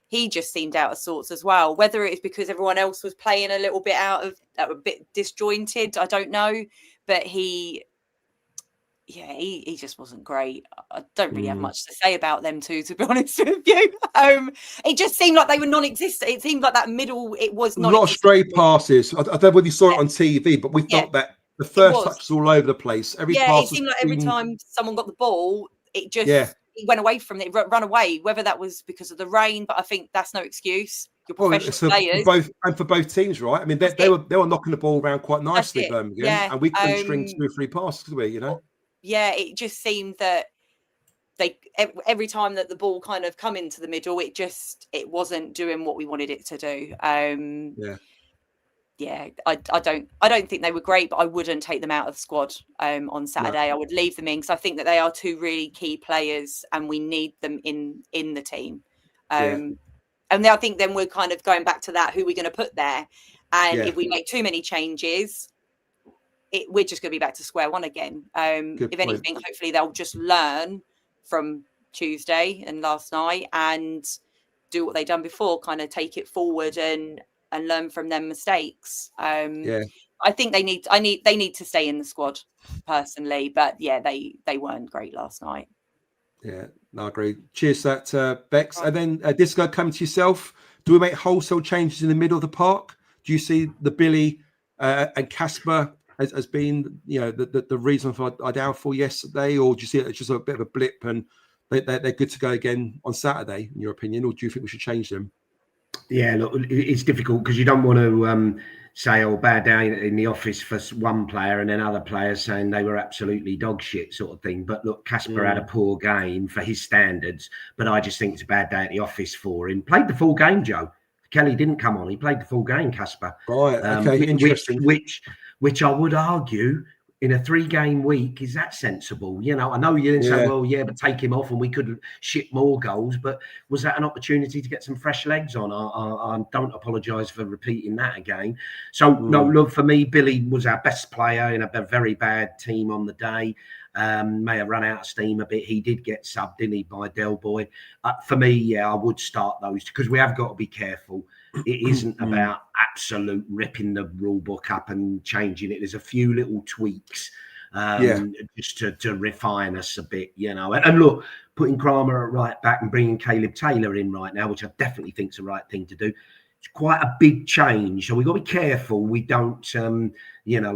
seemed out of sorts as well. Whether it's because everyone else was playing a little bit a bit disjointed, I don't know. But he just wasn't great. I don't really have much to say about them two, to be honest with you. It just seemed like they were non-existent. It seemed like that middle, it was not a lot of stray passes. I don't know whether you saw it on TV, but we thought that the first touch was all over the place. Every pass it seemed like every time someone got the ball, it just it went away from it, run away. Whether that was because of the rain, but I think that's no excuse. You're professional players, for both teams, right? I mean, they were knocking the ball around quite nicely, Birmingham, and we couldn't string 2 or 3 passes, could we? You know. Yeah, it just seemed that every time that the ball kind of come into the middle, it wasn't doing what we wanted it to do. I don't think they were great, but I wouldn't take them out of the squad on Saturday. No. I would leave them in because I think that they are 2 really key players and we need them in the team. And then I think then we're kind of going back to that, who we're going to put there. And if we make too many changes, we're just going to be back to square one again. If anything, hopefully they'll just learn from Tuesday and last night and do what they've done before, kind of take it forward and learn from their mistakes. I think they need to stay in the squad personally, but yeah, they weren't great last night. Yeah, no, I agree. Cheers to that, Bex. And then Disco, coming to yourself, do we make wholesale changes in the middle of the park? Do you see the Billy and Casper as being, the reason for our downfall yesterday, or do you see it as just a bit of a blip and they're good to go again on Saturday, in your opinion, or do you think we should change them? Yeah, look, it's difficult because you don't want to say, bad day in the office for one player and then other players saying they were absolutely dog shit sort of thing. But look, Casper had a poor game for his standards, but I just think it's a bad day at the office for him. Played the full game, Joe. Kelly didn't come on. He played the full game, Casper. Right, okay, interesting. Which I would argue in a 3-game week, is that sensible? I know you didn't say, well, yeah, but take him off and we could ship more goals. But was that an opportunity to get some fresh legs on? I don't apologise for repeating that again. So, no, look, for me, Billy was our best player in a very bad team on the day. May have run out of steam a bit. He did get subbed, didn't he, by Del Boy. For me, yeah, I would start those because we have got to be careful. It isn't about absolute ripping the rule book up and changing it. There's a few little tweaks just to refine us a bit, And look, putting Kramer at right back and bringing Caleb Taylor in right now, which I definitely think is the right thing to do. It's quite a big change. So we've got to be careful we don't,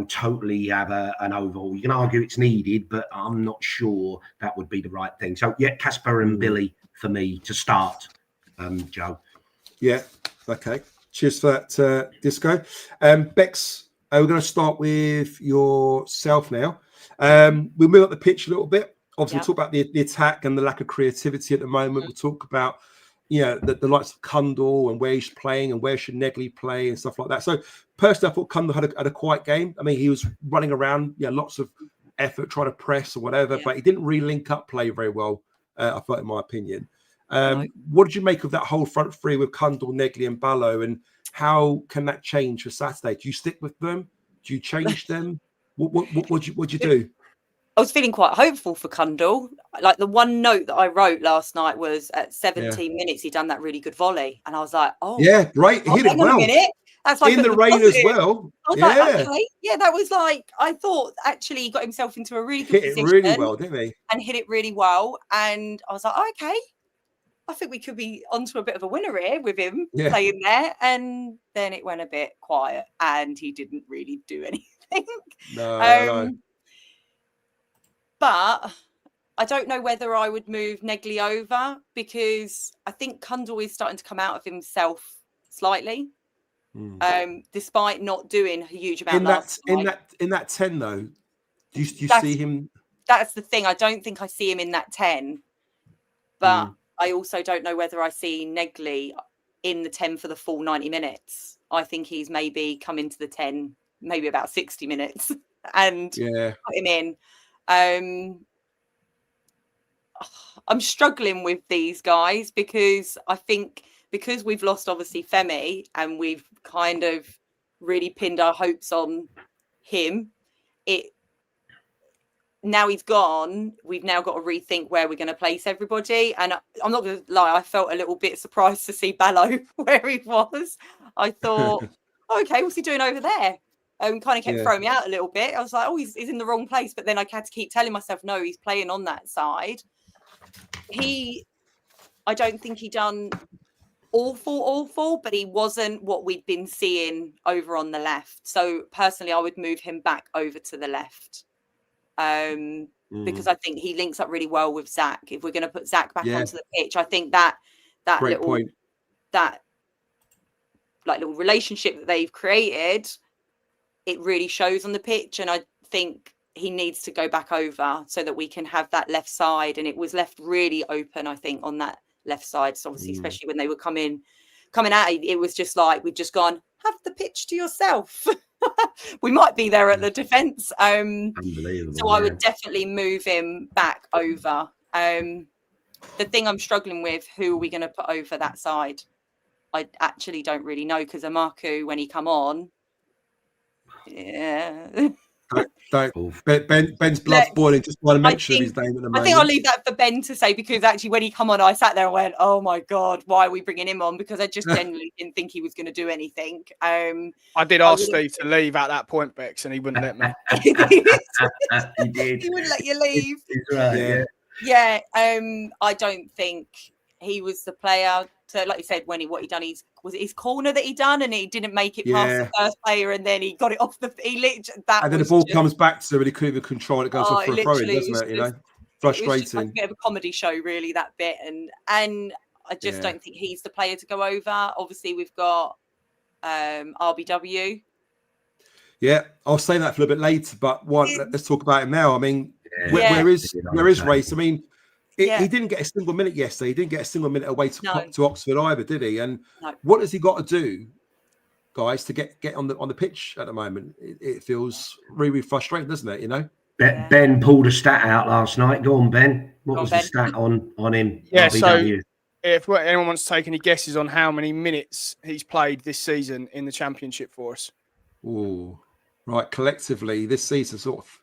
totally have an overhaul. You can argue it's needed, but I'm not sure that would be the right thing. So, yeah, Casper and Billy for me to start, Joe. Yeah, okay. Cheers for that, Disco. Bex, we're going to start with yourself now. We'll move up the pitch a little bit. Obviously, we'll talk about the attack and the lack of creativity at the moment. We'll talk about the likes of Kundal and where he's playing and where should Negley play and stuff like that. So personally, I thought Kundal had a quiet game. I mean, he was running around, lots of effort trying to press or whatever, but he didn't really link up play very well, I thought, in my opinion. What did you make of that whole front three with Kundal, Negley and Ballo, and how can that change for Saturday? Do you stick with them? Do you change them? What'd you do? I was feeling quite hopeful for Kundal. Like the one note that I wrote last night was at 17 minutes, he'd done that really good volley. And I was like, yeah, great. He hit it well. That's like in the rain as well. I was like, okay. Yeah, that was like, I thought actually he got himself into a really good position. Hit it really well, didn't he? And hit it really well. And I was like, okay, I think we could be onto a bit of a winner here with him playing there. And then it went a bit quiet and he didn't really do anything. No. But I don't know whether I would move Negley over because I think Kundal is starting to come out of himself slightly, despite not doing a huge amount. In that 10 though, do you see him? That's the thing. I don't think I see him in that 10, but I also don't know whether I see Negley in the 10 for the full 90 minutes. I think he's maybe come into the 10, maybe about 60 minutes and put him in. I'm struggling with these guys because I think because we've lost obviously Femi and we've kind of really pinned our hopes on him, now he's gone, we've now got to rethink where we're going to place everybody. And I'm not going to lie, I felt a little bit surprised to see Ballo where he was. I thought, okay, what's he doing over there? Kind of kept throwing me out a little bit. I was like, he's in the wrong place. But then I had to keep telling myself, no, he's playing on that side. I don't think he done awful, but he wasn't what we'd been seeing over on the left. So personally, I would move him back over to the left because I think he links up really well with Zach. If we're going to put Zach back onto the pitch, I think that great little point. That like little relationship that they've created, it really shows on the pitch. And I think he needs to go back over so that we can have that left side. And it was left really open, I think, on that left side. So obviously, especially when they were coming out, it was just like, we'd just gone, have the pitch to yourself. We might be there at the defence. Unbelievable. So I would definitely move him back over. The thing I'm struggling with, who are we going to put over that side? I actually don't really know because Amaku, when he come on, Don't. Ben's blood's boiling just by the mention of his name at the moment. I think I'll leave that for Ben to say, because actually when he come on, I sat there and went, "Oh my God, why are we bringing him on?" Because I just genuinely didn't think he was going to do anything. I did ask Steve to leave at that point, Bex, and he wouldn't let me. He did. He wouldn't let you leave. He's right, yeah. I don't think he was the player. So, like you said, what he done, was it his corner that he done, and he didn't make it past the first player, and then he got it off the. And then the ball comes back to him, and he couldn't even control it. It goes off for a throw-in, doesn't it? You know, frustrating. It was just like a bit of a comedy show, really, that bit, and I just don't think he's the player to go over. Obviously, we've got RBW. Yeah, I'll say that for a bit later, but let's talk about him now. I mean, where is Race? I mean. He didn't get a single minute yesterday. He didn't get a single minute away to Oxford either, did he? And what has he got to do, guys, to get on the pitch at the moment? It feels really frustrating, doesn't it? You know. Ben pulled a stat out last night. Go on, Ben. What was the stat on him? Yeah. So if anyone wants to take any guesses on how many minutes he's played this season in the Championship for us? Oh, right. Collectively, this season, sort of.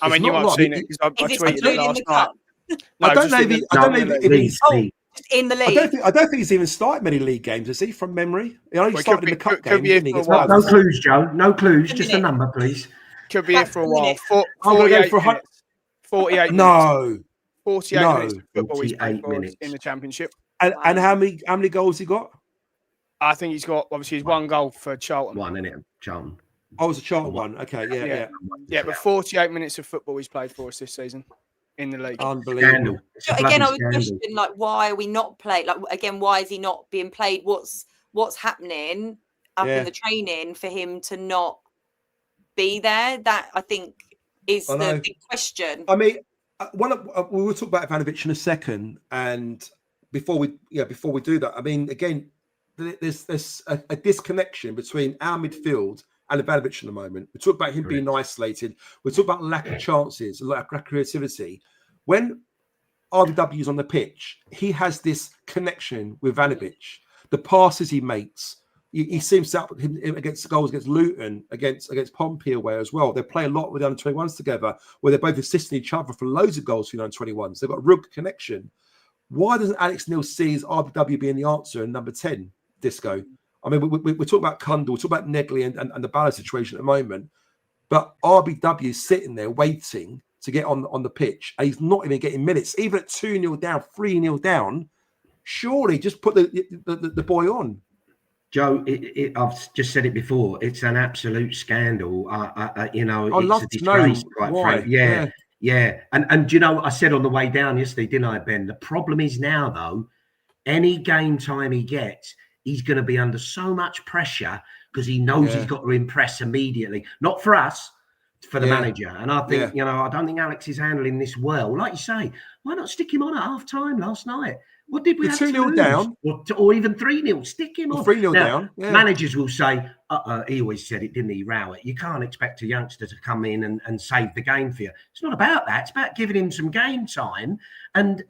I mean, you might have seen it because I tweeted it last night. I don't know if he's in the league. I don't think he's even started many league games, is he? From memory, he only started in the cup game. No clues, Joe. No clues. Just a number, please. Could be here for a while. 48 minutes. 48. No. 48 minutes of football he's played for us in the Championship. And how many goals he got? I think he's got obviously his one goal for Charlton. One in it, Charlton. Oh, it was a Charlton one. Okay, yeah. But 48 minutes of football he's played for us this season in the league. Unbelievable. So again, I was questioning, like, why are we not playing? Like, again, why is he not being played? What's happening up in the training for him to not be there? That I think is the big question. I mean, we will talk about Ivanovic in a second, and before we do that, I mean, again, there's a disconnection between our midfield and Ivanovic at the moment. We talk about him being isolated. We talk about lack of chances, lack of creativity. When RW is on the pitch, he has this connection with Ivanovic. The passes he makes, he seems to up him against goals against Luton, against Pompey away as well. They play a lot with the under-21s together, where they're both assisting each other for loads of goals for the under-21s. They've got a real connection. Why doesn't Alex Neil see RW being the answer in number 10, Disco? I mean, we talk about Kundal, we talk about Negley and the Ballard situation at the moment, but RBW is sitting there waiting to get on the pitch, and he's not even getting minutes. Even at 2-0 down, 3-0 down, surely just put the boy on. Joe, I've just said it before. It's an absolute scandal. I'd love to know why. Yeah. And you know, I said on the way down yesterday, didn't I, Ben? The problem is now, though, any game time he gets, he's going to be under so much pressure because he knows he's got to impress immediately. Not for us, for the manager. And I think, I don't think Alex is handling this well. Like you say, why not stick him on at half time last night? What did we have 2-0 down? Or even 3-0. Stick him on. 3-0 down. Yeah. Managers will say, he always said it, didn't he, Rowett? You can't expect a youngster to come in and save the game for you. It's not about that. It's about giving him some game time and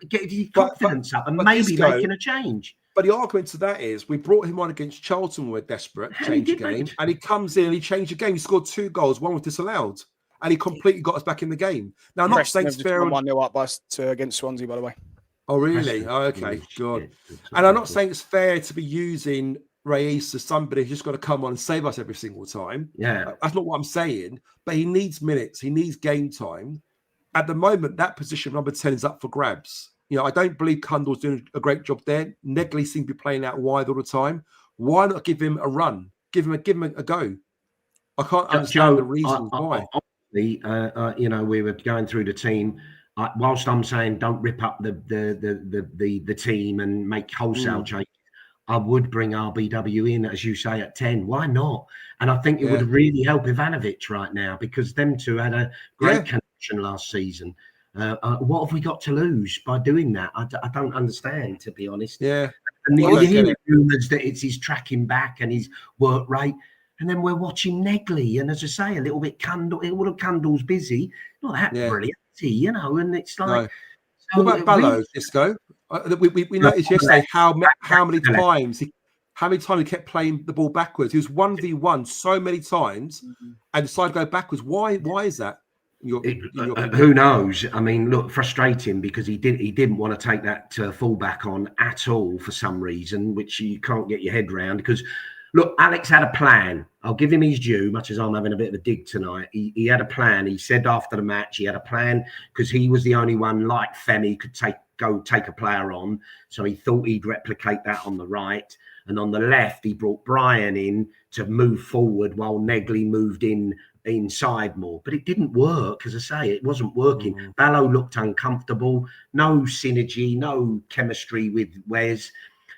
getting his confidence up and maybe making a change. But the argument to that is we brought him on against Charlton. We're desperate to change the game. And he comes in and he changed the game. He scored 2 goals. One was disallowed. And he completely got us back in the game. Now, I'm not saying it's fair. 1-0 up against Swansea, by the way. Oh, really? Oh, okay. Good. And I'm not saying it's fair to be using Reyes as somebody who's just got to come on and save us every single time. Yeah. That's not what I'm saying. But he needs minutes. He needs game time. At the moment, that position, number 10, is up for grabs. You know, I don't believe Kundal's doing a great job there. Negley seems to be playing out wide all the time. Why not give him a run? Give him a go. I can't understand the reasons why. We were going through the team. Whilst I'm saying don't rip up the team and make wholesale changes, I would bring RBW in, as you say, at 10. Why not? And I think it would really help Ivanovic right now because them two had a great connection last season. What have we got to lose by doing that? I don't understand, to be honest. Yeah. And you hear rumours that it's his tracking back and his work rate. And then we're watching Negley. And as I say, a little bit Kundal's busy. Not that brilliant, you know. And it's like... No. So what about Ballo, Disco? We noticed yesterday how many how many times he kept playing the ball backwards. He was 1v1 so many times and decided to go backwards. Why is that? Who knows? I mean, look, frustrating because he didn't want to take that fullback on at all for some reason, which you can't get your head around. Because look, Alex had a plan. I'll give him his due, much as I'm having a bit of a dig tonight. He had a plan. He said after the match he had a plan because he was the only one like Femi could take a player on. So he thought he'd replicate that on the right. And on the left, he brought Brian in to move forward while Negley moved inside more. But it didn't work. As I say, it wasn't working. Ballo looked uncomfortable. No synergy, no chemistry with Wes.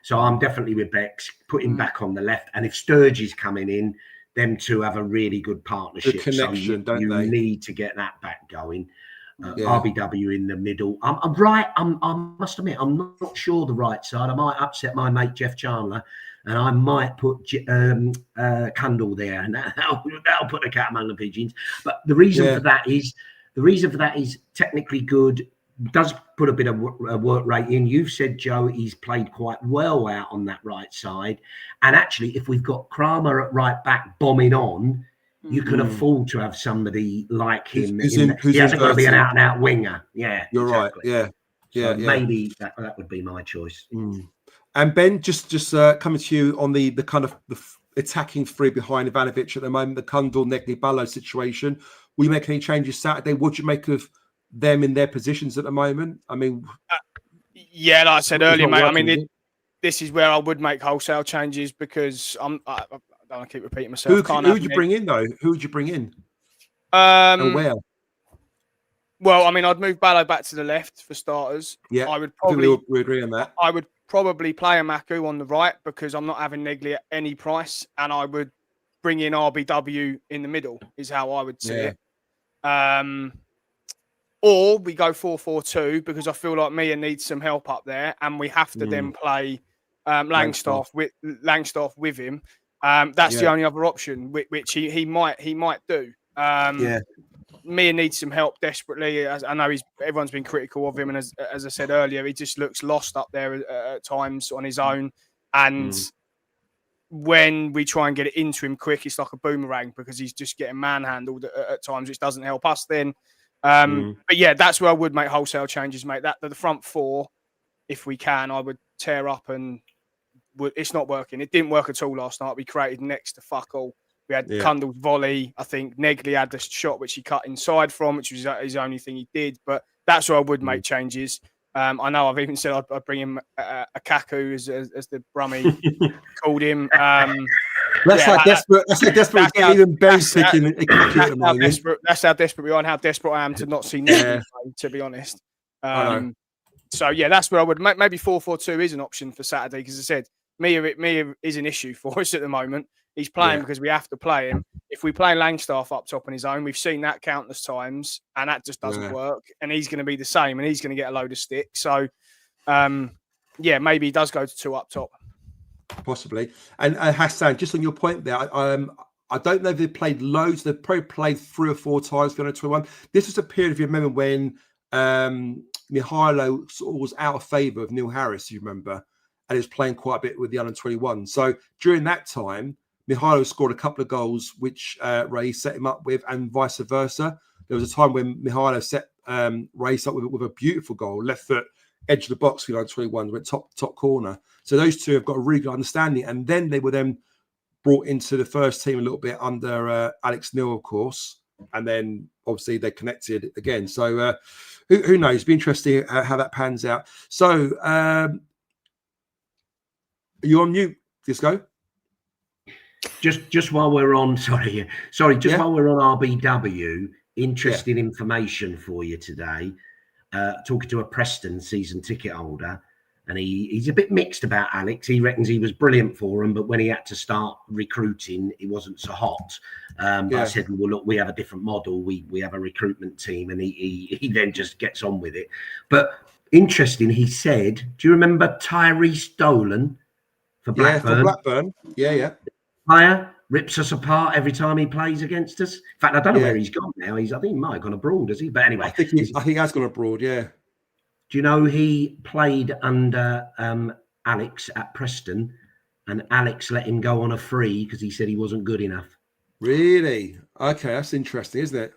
So I'm definitely with Bex. Put him back on the left. And if Sturge is coming in, them two have a really good partnership. Good connection, so you need to get that back going. RBW in the middle. I'm right. I must admit, I'm not sure the right side. I might upset my mate Jeff Chandler, and I might put Cundall there, and that'll put the cat among the pigeons. But the reason for that is technically good. Does put a bit of work rate in. You've said, Joe, he's played quite well out on that right side, and actually, if we've got Kramer at right back bombing on. You can afford to have somebody like him. He hasn't got to be an out-and-out winger. Yeah, you're exactly. Right. Yeah. Maybe that would be my choice. And Ben, just coming to you on the kind of the attacking three behind Ivanovic at the moment, the Cundall, Negley, Ballo situation. Will you make any changes Saturday? What do you make of them in their positions at the moment? I mean, like I said earlier, mate. I mean, this is where I would make wholesale changes because I don't want to keep repeating myself. Who would you bring in though? Who would you bring in? And where? Well, I mean, I'd move Ballo back to the left for starters. Yeah, I would probably we agree on that. I would probably play a Maku on the right because I'm not having Negley at any price, and I would bring in RBW in the middle. Is how I would see it. Or we go 4-4-2 because I feel like Mia needs some help up there, and we have to then play Langstaff with him. That's the only other option, which he might do. Mia needs some help desperately. As I know everyone's been critical of him, and as I said earlier, he just looks lost up there at times on his own. And when we try and get it into him quick, it's like a boomerang because he's just getting manhandled at times, which doesn't help us then. But yeah, that's where I would make wholesale changes, mate. That the front four, if we can, I would tear up and. It's not working. It didn't work at all last night. We created next to fuck all. We had Cundall's volley. I think Negley had the shot which he cut inside from, which was his only thing he did. But that's where I would make changes. I know I've even said I'd bring him a Kaku as the Brummy called him. That's how desperate. Even Ben's picking a Kaku at the moment. That's how desperate we are, and how desperate I am to not see Negley. To be honest. So yeah, that's where I would maybe 4-4-2 is an option for Saturday because I said. Mia is an issue for us at the moment. He's playing because we have to play him. If we play Langstaff up top on his own, we've seen that countless times, and that just doesn't work. And he's going to be the same, and he's going to get a load of stick. So, maybe he does go to 2 up top. Possibly. And Hassan, just on your point there, I don't know if they've played loads. They've probably played 3 or 4 times for under 21. This was a period, if you remember, when Mihailo sort of was out of favour of Neil Harris, you remember, and he was playing quite a bit with the under 21. So during that time, Mihailo scored a couple of goals, which Ray set him up with, and vice versa. There was a time when Mihailo set Ray up with a beautiful goal, left foot, edge of the box for the under 21, went top corner. So those two have got a really good understanding. And then they were then brought into the first team a little bit under Alex Neil, of course. And then obviously they connected again. So who knows? It'll be interesting how that pans out. So are you on mute, Disco? Just while we're on, while we're on RBW, interesting information for you today. Talking to a Preston season ticket holder, and he's a bit mixed about Alex. He reckons he was brilliant for him, but when he had to start recruiting, he wasn't so hot. But I said, well, look, we have a different model. We have a recruitment team, and he then just gets on with it. But interesting, he said, do you remember Tyrese Dolan for Blackburn? Yeah, for Blackburn. Yeah. Player rips us apart every time he plays against us. In fact, I don't know where he's gone now. I think he might have gone abroad, has he? But anyway, I think he has gone abroad. Yeah. Do you know he played under Alex at Preston and Alex let him go on a free because he said he wasn't good enough. Really? Okay, that's interesting, isn't it?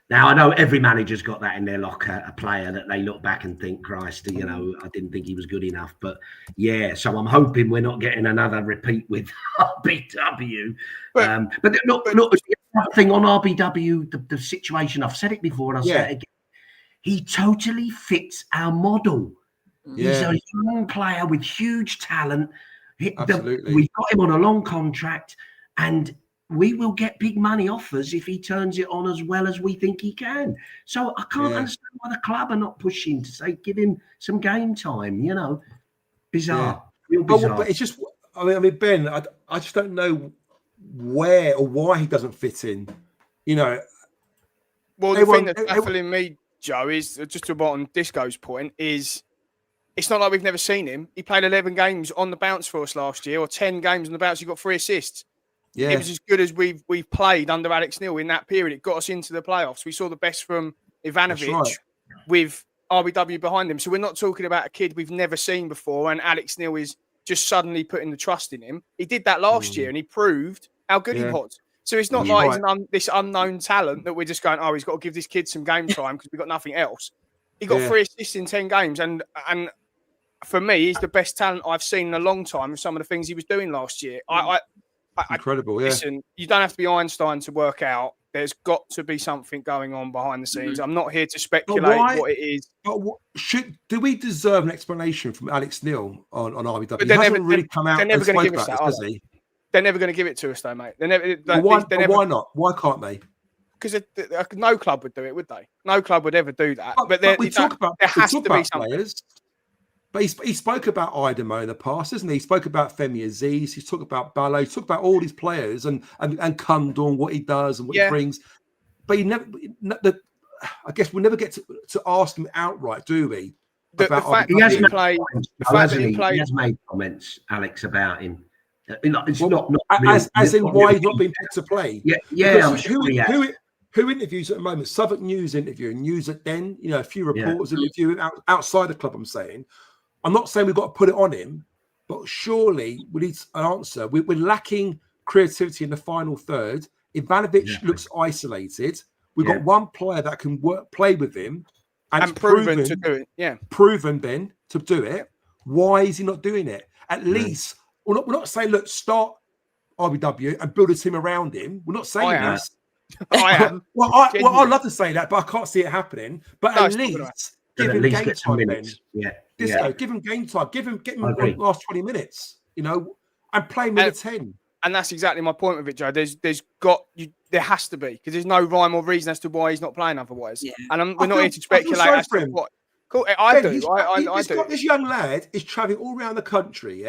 Now, I know every manager's got that in their locker, a player that they look back and think, Christ, you know, I didn't think he was good enough. But yeah, so I'm hoping we're not getting another repeat with RBW. But look, the other thing on RBW, the situation, I've said it before and I'll say it again. He totally fits our model. He's a young player with huge talent. Absolutely. We've got him on a long contract, and we will get big money offers if he turns it on as well as we think he can. So I can't understand why the club are not pushing to say, give him some game time, you know. Bizarre. Real bizarre. But it's just, I mean, Ben, I just don't know where or why he doesn't fit in, you know. Well, the thing that's baffling me, Joe, is just to on Disco's point, is it's not like we've never seen him. He played 11 games on the bounce for us last year, or 10 games on the bounce. He got 3 assists. Yeah. It was as good as we've played under Alex Neil in that period. It got us into the playoffs. We saw the best from Ivanovic with RBW behind him. So we're not talking about a kid we've never seen before, and Alex Neil is just suddenly putting the trust in him. He did that last year, and he proved how good he was. So it's not like he's this unknown talent that we're just going, oh, he's got to give this kid some game time because we've got nothing else. He got 3 assists in 10 games, and for me, he's the best talent I've seen in a long time with some of the things he was doing last year. Incredible, Listen, you don't have to be Einstein to work out. There's got to be something going on behind the scenes. I'm not here to speculate what it is. But do we deserve an explanation from Alex Neil on RBW? He hasn't really come out and spoke about this, does he? They're never going to give it to us, though, mate. Why not? Why can't they? Because no club would do it, would they? No club would ever do that. But there has to be something. Players. But he spoke about Idemo in the past, isn't he? He spoke about Femi Aziz. He's talked about Ballo. He's talked about all these players and Kundor and what he does and what he brings. But he never. I guess we never get to ask him outright, do we? He has made comments, Alex, about him. It's not as in why he's not being picked to play. Yeah. I'm sure who interviews at the moment? Southwark News interview, News at Den. You know, a few reporters interview outside the club. I'm saying. I'm not saying we've got to put it on him, but surely we need an answer. We're lacking creativity in the final third. Ivanovic looks isolated. We've got one player that can play with him, and proven to do it. Yeah, proven Ben to do it. Why is he not doing it? At least we're not saying look, start RBW and build a team around him. We're not saying this. I am. I'd love to say that, but I can't see it happening. But at least give him game time, Ben. Give him game time. Get him the last 20 minutes, you know, and play him in a 10. And that's exactly my point with it, Joe. There has to be, because there's no rhyme or reason as to why he's not playing otherwise. Yeah. And we're not here to speculate as to what. Cool, I do. This young lad is traveling all around the country,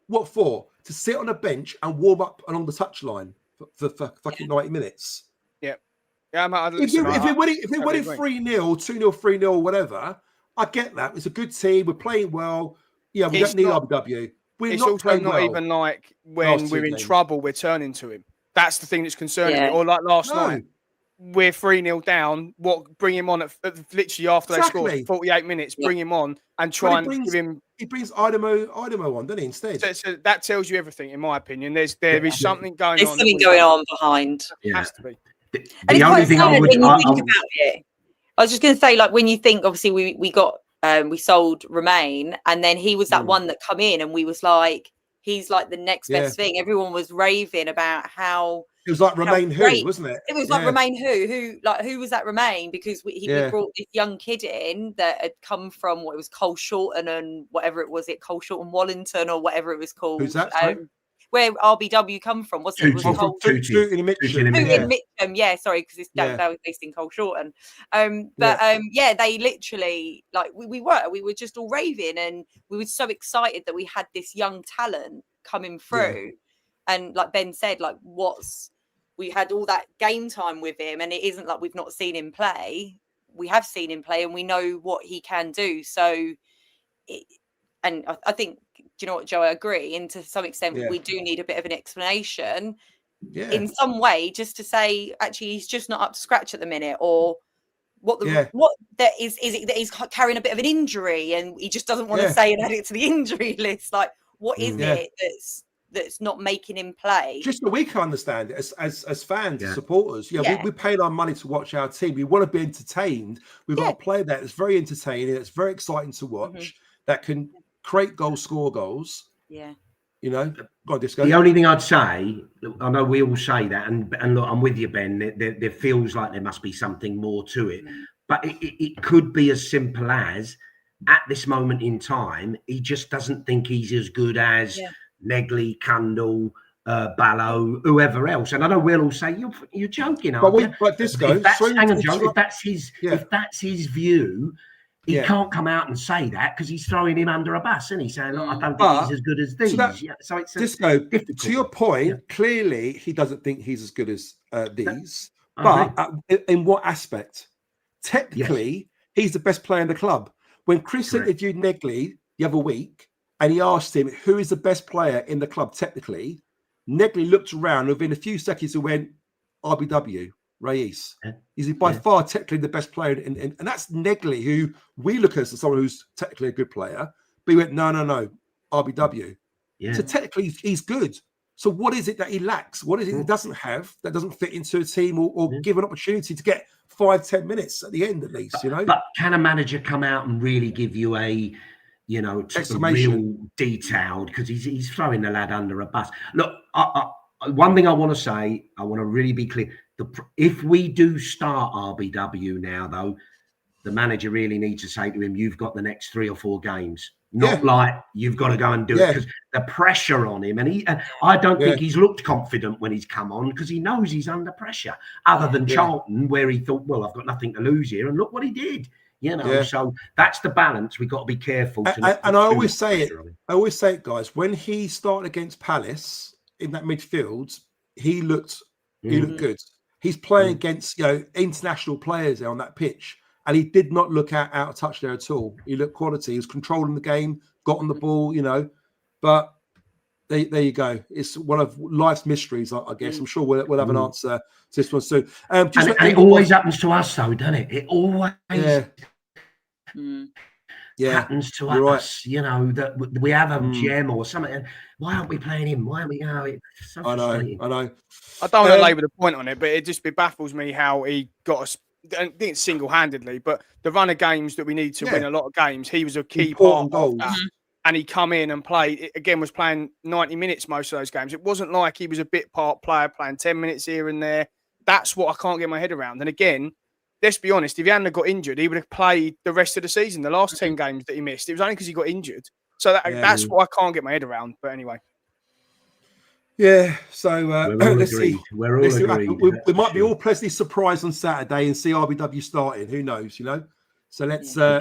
What for? To sit on a bench and warm up along the touchline for fucking 90 minutes. Yeah, if they're winning 3-0, 2-0, 3-0, whatever, I get that. It's a good team. We're playing well. Yeah, we don't need RBW. It's also not even like when we're in trouble, we're turning to him. That's the thing that's concerning me. Or like last night, we're 3-0 down. Bring him on at literally after they scored 48 minutes. Bring him on and try and give him. He brings Idemo on, doesn't he? Instead, so that tells you everything, in my opinion. There is something going on. There's something going on behind. It has to be. The only thing I would think about it. I was just going to say, like, when you think, obviously, we sold Romain, and then he was that one that come in, and we was like, he's like the next best thing. Everyone was raving about how it was like Romain who, wasn't it? It was like Romain who was that Romain? Because we brought this young kid in that had come from what it was Cole Shorten and whatever it was, Cole Shorten Wallington or whatever it was called. Who's that? Where RBW come from? Wasn't it? Was Tooting in Mitcham. Yeah, sorry, because that was based in Cole Shorten. They literally, like, we were just all raving, and we were so excited that we had this young talent coming through. And like Ben said, like, we had all that game time with him, and it isn't like we've not seen him play. We have seen him play, and we know what he can do. So, I think, do you know what, Joe? I agree. And to some extent, we do need a bit of an explanation in some way, just to say, actually, he's just not up to scratch at the minute, or what that is it that he's carrying a bit of an injury and he just doesn't want to say and add it to the injury list. Like, what is it that's not making him play. Just so we can understand it as fans, Yeah. supporters. We paid our money to watch our team. We want to be entertained. We've got a player that's very entertaining. It's very exciting to watch. That can create goals, score goals. Yeah. You know, go on, Disco. The only thing I'd say, I know we all say that, and look, I'm with you, Ben. There feels like there must be something more to it, but it could be as simple as, at this moment in time, he just doesn't think he's as good as Negley, Cundall, Ballo, whoever else. And I know we'll all say you're joking, aren't you? But Disco, if that's his view. He can't come out and say that because he's throwing him under a bus, isn't he? Saying, look, I don't think he's as good as these. So it's Disco, difficult. to your point, clearly he doesn't think he's as good as these. But in what aspect? Technically, he's the best player in the club. When Chris interviewed Negley the other week and he asked him who is the best player in the club technically, Negley looked around and within a few seconds and went, RBW. Reyes. He's by far technically the best player, and that's Negley, who we look at as someone who's technically a good player. But he went, no, RBW. So technically, he's good. So what is it that he lacks? What is it he doesn't have that doesn't fit into a team or give an opportunity to get 5-10 minutes at the end at least? But can a manager come out and really give you a real detailed, because he's throwing the lad under a bus? Look, one thing I want to say, I want to really be clear. If we do start RBW now, though, the manager really needs to say to him, you've got the next 3 or 4 games. Not like you've got to go and do it, because the pressure on him. And I don't think he's looked confident when he's come on, because he knows he's under pressure, other than Charlton, where he thought, well, I've got nothing to lose here. And look what he did. So that's the balance. We've got to be careful. And I always say it, guys, when he started against Palace in that midfield, he looked good. He's playing against international players there on that pitch, and he did not look out of touch there at all. He looked quality. He was controlling the game, got on the ball, But there you go. It's one of life's mysteries, I guess. I'm sure we'll have an answer to this one soon. And it always happens to us, though, doesn't it? It always happens to us. That we have a gem or something. Why aren't we playing him? Why aren't we? It's so frustrating. I know. I don't want to labour the point on it, but it baffles me how he got us. I think it's single-handedly, but the run of games that we need to win a lot of games, he was a key part of that. And he come in and played, again, was playing 90 minutes most of those games. It wasn't like he was a bit part player playing 10 minutes here and there. That's what I can't get my head around. And again, let's be honest, if he hadn't got injured, he would have played the rest of the season, the last 10 games that he missed. It was only because he got injured. So that's what I can't get my head around. But anyway. Yeah, so let's see. We're all agreed. We might be all pleasantly surprised on Saturday and see RBW starting. Who knows, So let's see.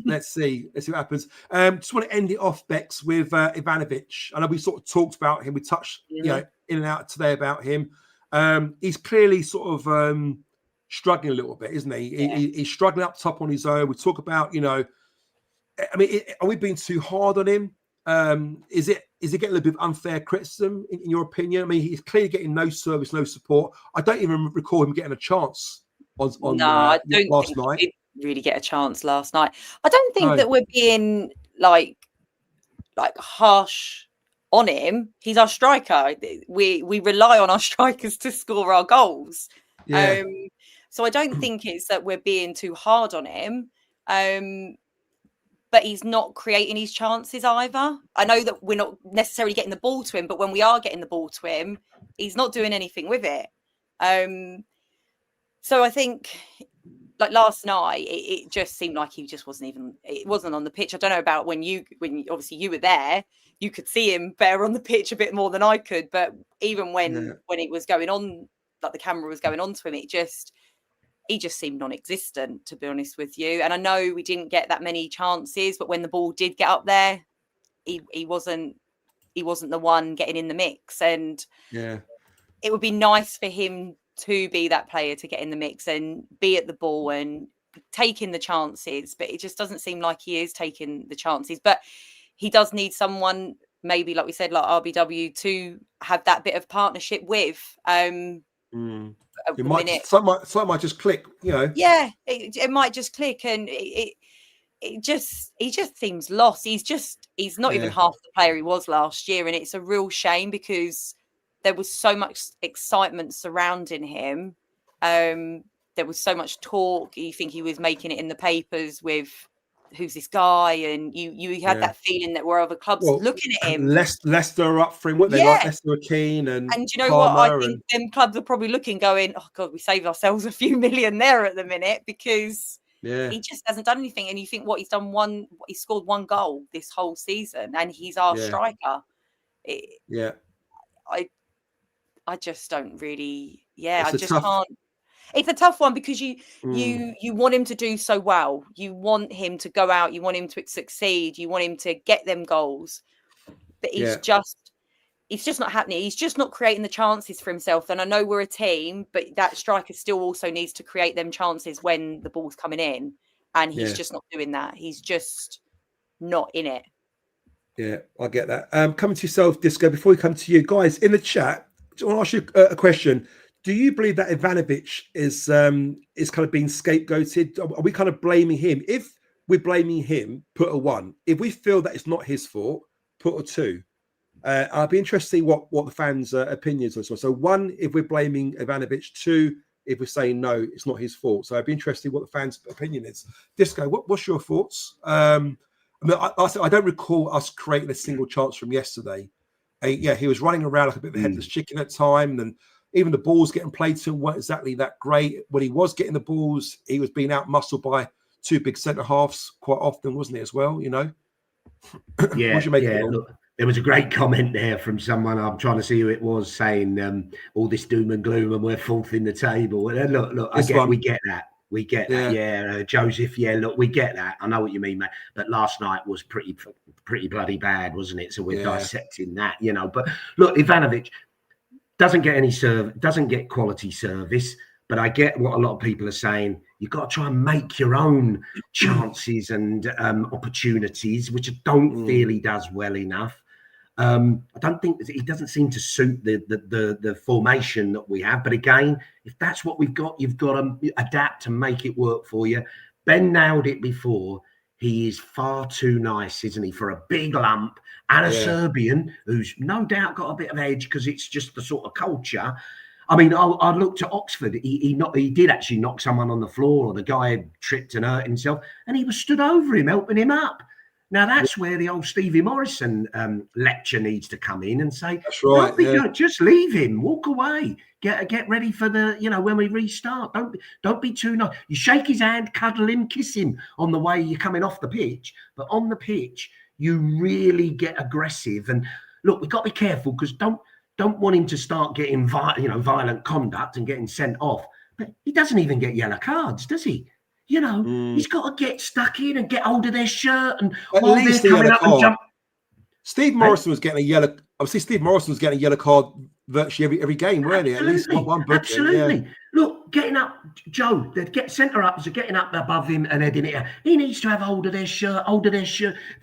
Let's see what happens. Just want to end it off, Bex, with Ivanovic. I know we sort of talked about him. We touched, in and out today about him. He's clearly sort of struggling a little bit, isn't he? Yeah. He's struggling up top on his own. We talk about, are we being too hard on him? Is it getting a little bit of unfair criticism in your opinion? I mean, he's clearly getting no service, no support. I don't even recall him getting a chance on I don't last think night. He did really get a chance last night. I don't think that we're being like harsh on him. He's our striker. We rely on our strikers to score our goals. Yeah. So I don't think it's that we're being too hard on him. But he's not creating his chances either. I know that we're not necessarily getting the ball to him, but when we are getting the ball to him, he's not doing anything with it. So I think, like last night, it just seemed like he just wasn't on the pitch. I don't know about when obviously you were there, you could see him better on the pitch a bit more than I could. But even when it was going on, like the camera was going on to him, he just seemed non-existent, to be honest with you. And I know we didn't get that many chances, but when the ball did get up there, he wasn't the one getting in the mix. And it would be nice for him to be that player to get in the mix and be at the ball and taking the chances. But it just doesn't seem like he is taking the chances. But he does need someone, maybe like we said, like RBW, to have that bit of partnership with. Something might just click, Yeah, it might just click, and he just seems lost. He's not even half the player he was last year, and it's a real shame because there was so much excitement surrounding him. There was so much talk. You think he was making it in the papers with who's this guy, and you had that feeling that were other clubs looking at him. Leicester are up for him. What they like, Leicester are keen, and you know Palmer, what? I think them clubs are probably looking, going, "Oh God, we saved ourselves a few million there at the minute," because he just hasn't done anything. And you think, what he's done? He scored 1 goal this whole season, and he's our striker. I just don't really. I just can't. It's a tough one because you want him to do so well. You want him to go out. You want him to succeed. You want him to get them goals. But it's just not happening. He's just not creating the chances for himself. And I know we're a team, but that striker still also needs to create them chances when the ball's coming in. And he's just not doing that. He's just not in it. Yeah, I get that. Coming to yourself, Disco, before we come to you, guys, in the chat, I want to ask you a question. Do you believe that Ivanovic is kind of being scapegoated? Are we kind of blaming him? If we're blaming him, put a 1. If we feel that it's not his fault, put a 2. I'd be interested to see what the fans' opinions are. So 1, if we're blaming Ivanovic. 2, if we're saying no, it's not his fault. So I'd be interested what the fans' opinion is. Disco, what's your thoughts? I don't recall us creating a single chance from yesterday. He was running around like a bit of a headless chicken at time, and even the balls getting played to him weren't exactly that great. When he was getting the balls, he was being out-muscled by 2 big centre-halves quite often, wasn't it, as well, you know? Yeah, look, there was a great comment there from someone, I'm trying to see who it was, saying all this doom and gloom and we're 4th in the table. And look, we get that. We get that, Joseph. Yeah, look, we get that. I know what you mean, mate. But last night was pretty bloody bad, wasn't it? So we're dissecting that, you know. But look, Ivanovic doesn't get quality service. But I get what a lot of people are saying. You've got to try and make your own chances and opportunities, which I don't feel he does well enough. I don't think he doesn't seem to suit the formation that we have. But again, if that's what we've got, you've got to adapt and make it work for you. Ben nailed it before. He is far too nice, isn't he, for a big lump and a Serbian who's no doubt got a bit of edge because it's just the sort of culture. I mean, I looked at Oxford. He did actually knock someone on the floor, or the guy had tripped and hurt himself, and he was stood over him, helping him up. Now, that's where the old Stevie Morrison lecture needs to come in and say, that's right, just leave him, walk away, get ready for the, when we restart. Don't be too nice. You shake his hand, cuddle him, kiss him on the way you're coming off the pitch. But on the pitch, you really get aggressive. And look, we've got to be careful because don't want him to start getting violent conduct and getting sent off. But he doesn't even get yellow cards, does he? He's got to get stuck in and get hold of their shirt and while they're coming up and jump. Steve Morrison was getting a yellow. Obviously, Steve Morrison was getting a yellow card virtually every game, weren't he? At least one booking. Absolutely. Yeah. Look, getting up, Joe. They get centre ups are getting up above him and heading it. He needs to have hold of their shirt,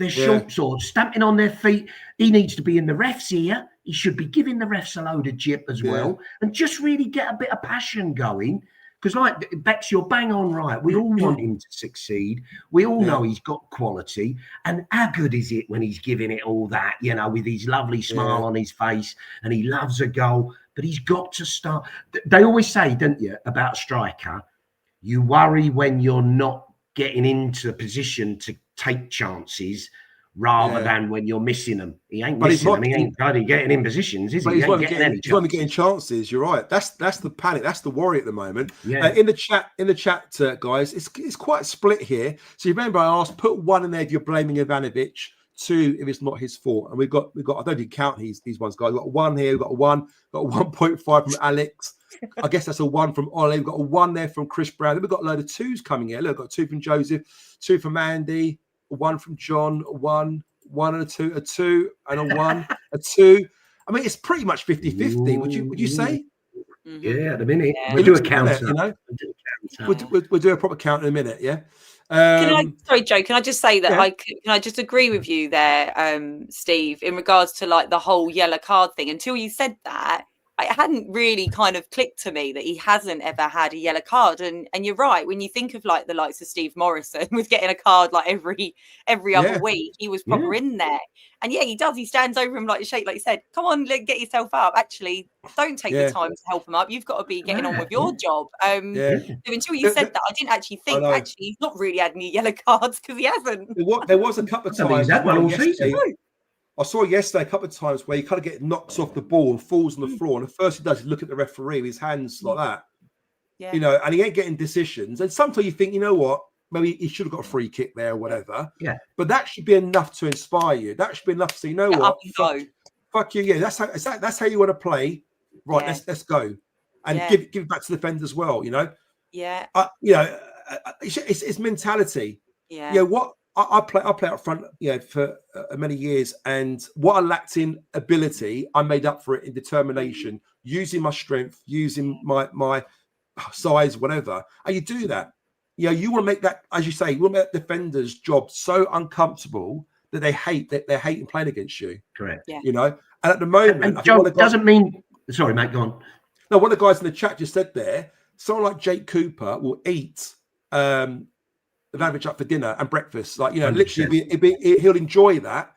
their shorts, or stamping on their feet. He needs to be in the refs' ear. He should be giving the refs a load of jip as well, and just really get a bit of passion going. Because, like Bex, you're bang on right. We all want him to succeed. We all know he's got quality. And how good is it when he's giving it all that, with his lovely smile on his face, and he loves a goal. But he's got to start. They always say, don't you, about a striker, you worry when you're not getting into a position to take chances rather than when you're missing them. He ain't missing them. He ain't bloody getting in positions, is he? He ain't getting any chances. He's only getting chances. You're right. That's the panic. That's the worry at the moment. Yeah. In the chat, guys, it's quite split here. So you remember I asked, put 1 in there if you're blaming Ivanovic, 2 if it's not his fault. And we've got. I don't even count these ones, guys. We've got 1 here. We've got a 1. Got a 1.5 from Alex. I guess that's a 1 from Ollie. We've got a 1 there from Chris Brown. Then we've got a load of 2s coming here. Look, we've got 2 from Joseph, 2 from Andy. 1 from John, 1 and a 2, a 2 and a 1, a 2. I mean, it's pretty much 50-50. Would you say? Yeah, at the minute. We'll do a counter. We'll do a proper count in a minute. Yeah. Sorry, Joe. Can I just say that can I just agree with you there, Steve, in regards to like the whole yellow card thing? Until you said that, it hadn't really kind of clicked to me that he hasn't ever had a yellow card. And you're right, when you think of like the likes of Steve Morrison with getting a card like every other week, he was proper in there. And yeah, he does. He stands over him like a shake, like you said. Come on, get yourself up. Actually, don't take the time to help him up. You've got to be getting on with your job. So until you said that, I didn't actually think. Actually, he's not really had any yellow cards because he hasn't. There was a couple of times. I saw yesterday a couple of times where he kind of gets knocked off the ball and falls on the floor. And the first he does is look at the referee with his hands like that. Yeah. You know, and he ain't getting decisions. And sometimes you think, you know what, maybe he should have got a free kick there or whatever. Yeah. But that should be enough to inspire you. That should be enough to say, you know what, fuck you. Yeah, that's how you want to play. Right, let's go. And give it back to the defender as well, you know? Yeah. You know, it's mentality. Yeah. You know, what I play up front, you know, for many years, and what I lacked in ability, I made up for it in determination, using my strength, using my size, whatever. And you do that. You know, you want to make that, as you say, you want to make that defender's job so uncomfortable that they're hating playing against you. Correct. Yeah. You know, and at the moment, and Joe, doesn't mean. Sorry, mate, go on. No, one of the guys in the chat just said there, someone like Jake Cooper will eat Ivanovic up for dinner and breakfast. Like, you know, 100%. Literally he'll enjoy that.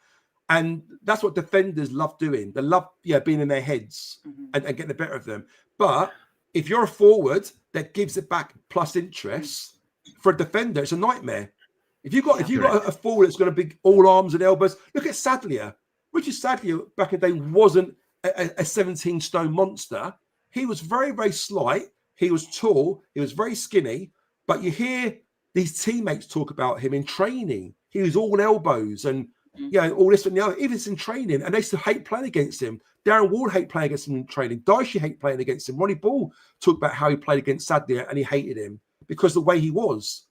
And that's what defenders love doing. They love being in their heads and getting the better of them. But if you're a forward that gives it back plus interest, for a defender, it's a nightmare. If you've got a forward that's going to be all arms and elbows, look at Sadlier. Richard Sadlier back in the day wasn't a 17-stone monster. He was very, very slight. He was tall. He was very skinny. But you hear these teammates talk about him in training. He was all elbows and all this and the other. Even in training, and they used to hate playing against him. Darren Ward hate playing against him in training. Dicey hate playing against him. Ronnie Ball talked about how he played against Sadlier and he hated him because of the way he was.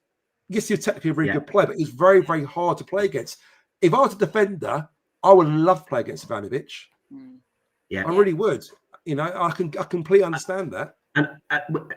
Yes, he was technically a very good player, but he's very, very hard to play against. If I was a defender, I would love to play against Ivanovic. Yeah, I really would. You know, I completely understand that. And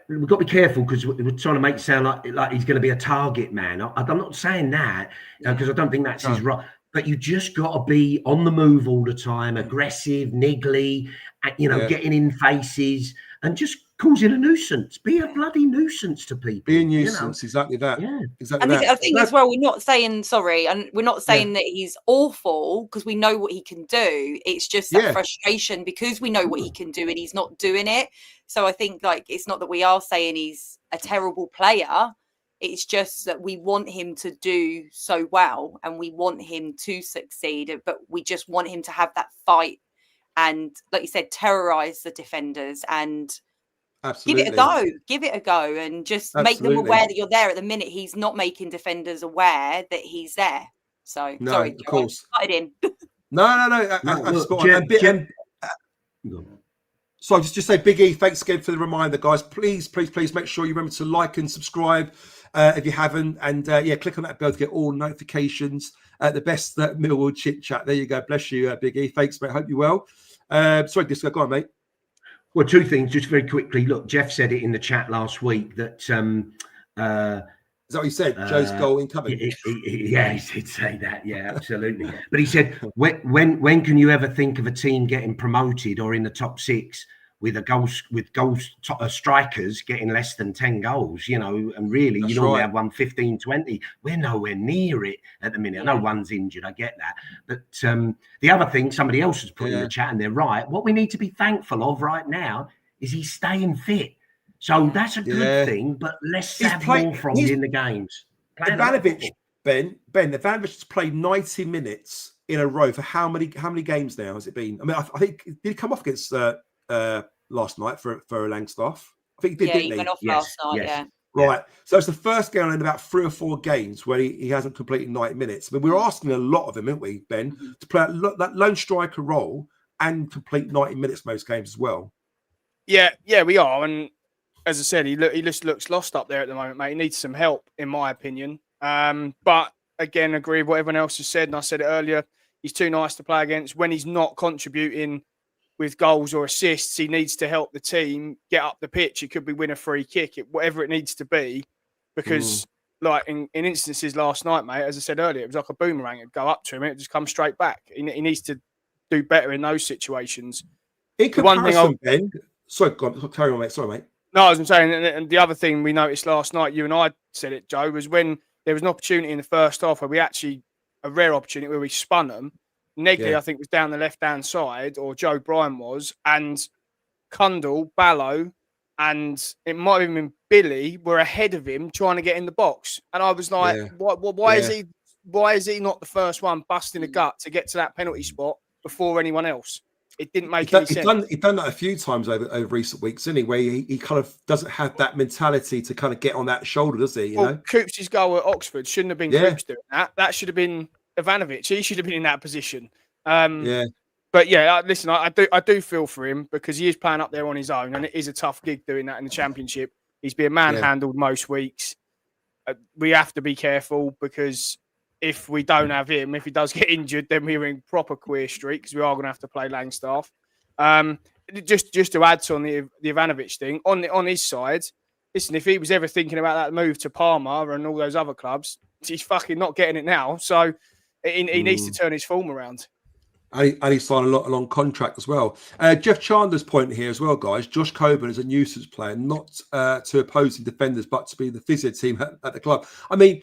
we've got to be careful because we're trying to make it sound like he's going to be a target man. I'm not saying that because I don't think that's his right. But you just got to be on the move all the time, aggressive, niggly, getting in faces and just causing a nuisance. Be a bloody nuisance to people. Be a nuisance, exactly that. Yeah, exactly. And I think as well, we're not saying and we're not saying that he's awful because we know what he can do. It's just that frustration because we know what he can do and he's not doing it. So I think it's not that we are saying he's a terrible player. It's just that we want him to do so well and we want him to succeed, but we just want him to have that fight and, like you said, terrorize the defenders and give it a go and just make them aware that you're there. At the minute, he's not making defenders aware that he's there. So, sorry, of course. In. So just say, Big E, thanks again for the reminder, guys. Please make sure you remember to like and subscribe if you haven't. And click on that bell to get all notifications. The best Millwall chit chat. There you go. Bless you, Big E. Thanks, mate. Hope you're well. Sorry, Disco, go on, mate. Well, two things, just very quickly. Look, Jeff said it in the chat last week that is that what he said? Joe's goal incoming. He did say that. Yeah, absolutely. But he said, when can you ever think of a team getting promoted or in the top six with strikers getting less than 10 goals? You know, and really, you normally have 15, 20. We're nowhere near it at the minute. I know one's injured. I get that. But the other thing somebody else has put in the chat, and they're right. What we need to be thankful of right now is he's staying fit. So that's a good thing, but let's have more from you in the games. Ivanovic, Ivanovic has played 90 minutes in a row for how many games now has it been? I mean, I think did he come off against last night for Langstaff? I think he did, didn't he? He went off last night, Right. So it's the first game in about 3 or 4 games where he hasn't completed 90 minutes. I mean, we're asking a lot of him, aren't we, Ben, to play that lone striker role and complete 90 minutes most games as well. Yeah, we are. And as I said, he just looks lost up there at the moment, mate. He needs some help, in my opinion. But again, agree with what everyone else has said, and I said it earlier. He's too nice to play against. When he's not contributing with goals or assists, he needs to help the team get up the pitch. It could be win a free kick, whatever it needs to be. Because, like in instances last night, mate, as I said earlier, it was like a boomerang. It'd go up to him and it'd just come straight back. He needs to do better in those situations. In comparison, Ben, sorry, carry on, mate. Sorry, mate. No, I was saying, and the other thing we noticed last night, you and I said it, Joe, was when there was an opportunity in the first half where a rare opportunity where we spun them. Negley, I think, was down the left-hand side, or Joe Bryan was, and Cundall, Ballo, and it might have been Billy were ahead of him trying to get in the box. And I was like, why is he not the first one busting a gut to get to that penalty spot before anyone else? It didn't make any sense. He's done that a few times over recent weeks, isn't he? Where he kind of doesn't have that mentality to kind of get on that shoulder, does he? You know, Coops' goal at Oxford shouldn't have been Coops doing that. That should have been Ivanovic. He should have been in that position. But yeah, listen, I do feel for him because he is playing up there on his own, and it is a tough gig doing that in the Championship. He's being manhandled most weeks. We have to be careful because if we don't have him, if he does get injured, then we're in proper queer streak because we are going to have to play Langstaff. Just to add to on the Ivanovic thing, on his side, listen, if he was ever thinking about that move to Parma and all those other clubs, he's fucking not getting it now. So he needs to turn his form around. And he signed a long contract as well. Jeff Chandler's point here as well, guys. Josh Coburn is a nuisance player, not to opposing defenders, but to be the physio team at the club. I mean,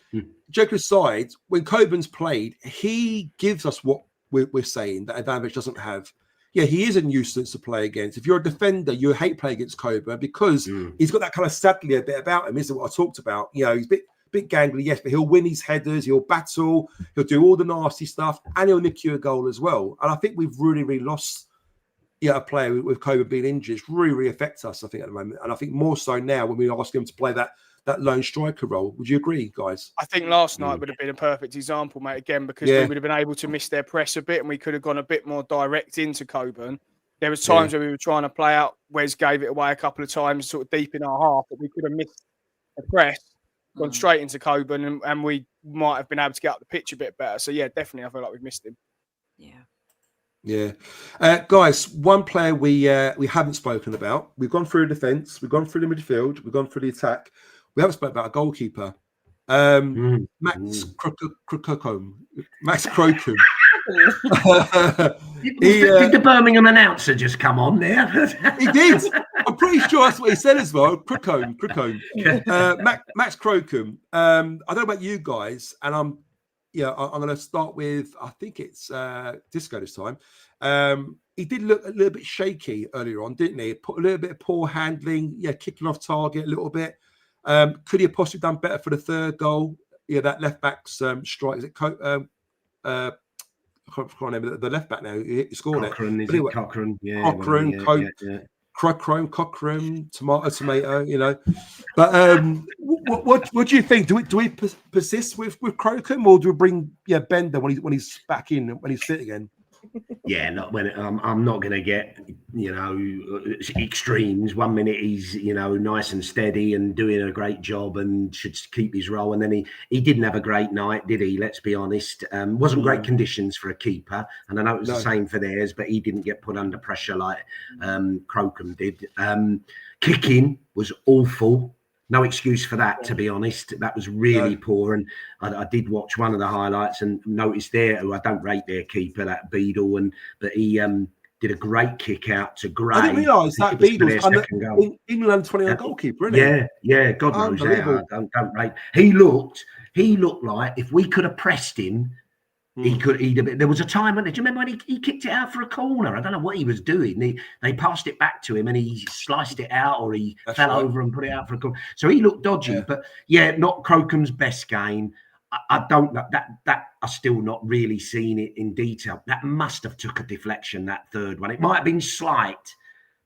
joke aside, when Coburn's played, he gives us what we're saying that Ivanovic doesn't have. Yeah, he is a nuisance to play against. If you're a defender, you hate playing against Coburn because he's got that kind of sadly a bit about him, isn't what I talked about? You know, he's a bit gangly, yes, but he'll win his headers, he'll battle, he'll do all the nasty stuff, and he'll nick you a goal as well. And I think we've really lost a player with Coburn being injured. It's really affects us, I think, at the moment. And I think more so now when we ask him to play that lone striker role. Would you agree, guys? I think last night would have been a perfect example, mate, again, because we would have been able to miss their press a bit and we could have gone a bit more direct into Coburn. There was times where we were trying to play out. Wes gave it away a couple of times, sort of deep in our half, but we could have missed the press, gone straight into Coburn, and we might have been able to get up the pitch a bit better. So, yeah, definitely, I feel like we've missed him. Yeah. Guys, one player we haven't spoken about. We've gone through the defence, we've gone through the midfield, we've gone through the attack. We haven't spoken about a goalkeeper. Max Crocombe. Did the Birmingham announcer just come on there? He did. I'm pretty sure that's what he said as well. Crocombe. Max Crocombe. I don't know about you guys, and I'm going to start with, I think it's Disco this time. He did look a little bit shaky earlier on, didn't he? Put a little bit of poor handling, kicking off target a little bit. Could he have possibly done better for the third goal? Yeah, that left back's strike. Is it I can't remember the left back now. He scored Cochrane, it. Anyway, Cochrane, Cochrane, tomato. You know. But what do you think? Do we persist with Crocombe, or do we bring Bender when he's back in, when he's fit again? Yeah, not when I'm not going to get extremes. 1 minute he's nice and steady and doing a great job and should keep his role, and then he didn't have a great night, did he? Let's be honest. Wasn't great conditions for a keeper, and I know it was the same for theirs, but he didn't get put under pressure like Crocombe did. Kicking was awful. No excuse for that, to be honest. That was really poor. And I did watch one of the highlights and noticed there, who I don't rate their keeper, that Beadle, but he did a great kick out to Gray. I didn't realise that Beadle's England 21 goalkeeper, isn't he? Yeah, God knows how. I don't rate. He looked like if we could have pressed him, he could. There was a time when, do you remember when he kicked it out for a corner? I don't know what he was doing. They passed it back to him and he sliced it out, or he fell over and put it out for a corner. So he looked dodgy. But not Crocombe's best game. I don't know that I've still not really seen it in detail. That must have took a deflection, that third one. It might have been slight,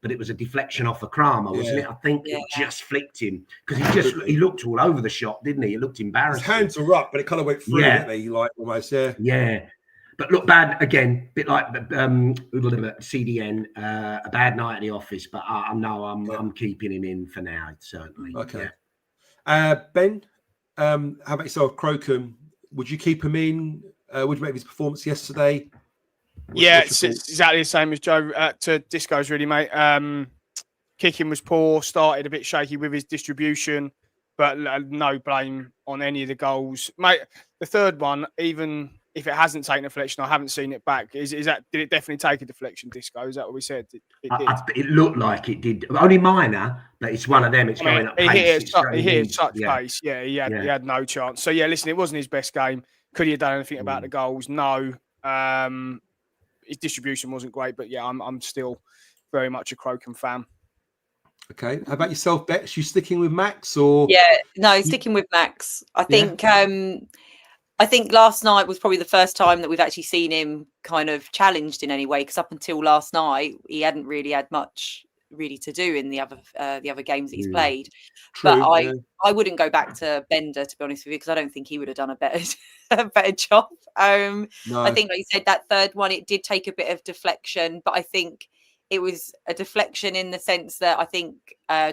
but it was a deflection off of Kramer, wasn't it? I think it just flicked him because he looked all over the shot, didn't he? It looked embarrassing. His hands were up, but it kind of went through, didn't he? Like almost, Yeah. But look, bad again, bit like CDN, a bad night at the office. But I know I'm keeping him in for now, certainly. Okay. Ben, how about yourself, Crocombe? Would you keep him in? Would you make his performance yesterday? It's exactly the same as Joe to Disco's, really, mate. Kicking was poor, started a bit shaky with his distribution, but no blame on any of the goals. Mate, the third one, even if it hasn't taken a deflection, I haven't seen it back. Is that, did it definitely take a deflection, Disco? Is that what we said? It did. It looked like it did. Only minor, but it's one of them. It's going up pace. He hit at such pace. Yeah, he had no chance. So, yeah, listen, it wasn't his best game. Could he have done anything about the goals? No. His distribution wasn't great, but, yeah, I'm still very much a Crocombe fan. Okay. How about yourself, Bex? You sticking with Max or? Yeah, no, sticking with Max. I think I think last night was probably the first time that we've actually seen him kind of challenged in any way, because up until last night he hadn't really had much really to do in the other games that he's played. True, but I wouldn't go back to Bender, to be honest with you, because I don't think he would have done a better job. No. I think, like you said, that third one, it did take a bit of deflection, but I think it was a deflection in the sense that I think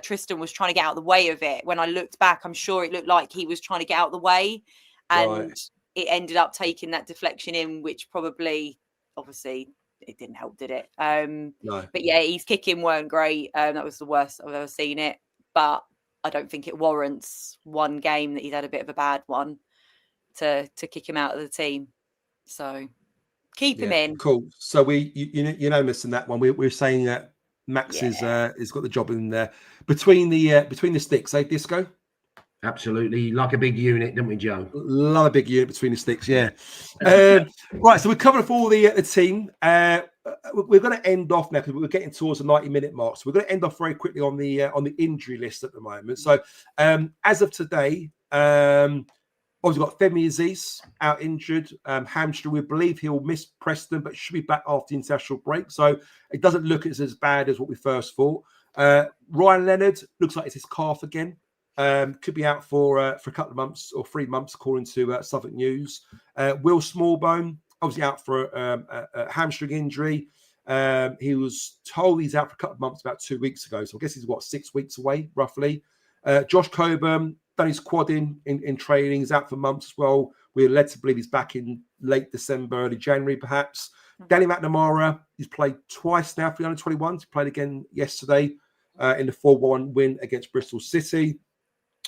Tristan was trying to get out of the way of it. When I looked back, I'm sure it looked like he was trying to get out of the way, and it ended up taking that deflection in, which probably, obviously, it didn't help, did it? No. But yeah, his kicking weren't great. That was the worst I've ever seen it. But I don't think it warrants one game that he's had a bit of a bad one to kick him out of the team. So keep him in. Cool. So we missing that one. We're saying that Max has got the job in there between the sticks, Disco? Absolutely, like a big unit, don't we, Joe? Love a big unit between the sticks, yeah. Right, so we're covering for all the team. We're going to end off now because we're getting towards the 90-minute mark. So we're going to end off very quickly on the injury list at the moment. So as of today, obviously we've got Femi Aziz out injured, hamstring. We believe he'll miss Preston, but should be back after the international break. So it doesn't look as bad as what we first thought. Ryan Leonard looks like it's his calf again. Could be out for a couple of months or 3 months, according to Suffolk News. Will Smallbone, obviously out for a hamstring injury. He was told he's out for a couple of months about 2 weeks ago. So I guess he's, 6 weeks away, roughly. Josh Coburn, done his quad in training. He's out for months as well. We're led to believe he's back in late December, early January, perhaps. Danny McNamara, he's played twice now for the under-21s. He played again yesterday in the 4-1 win against Bristol City.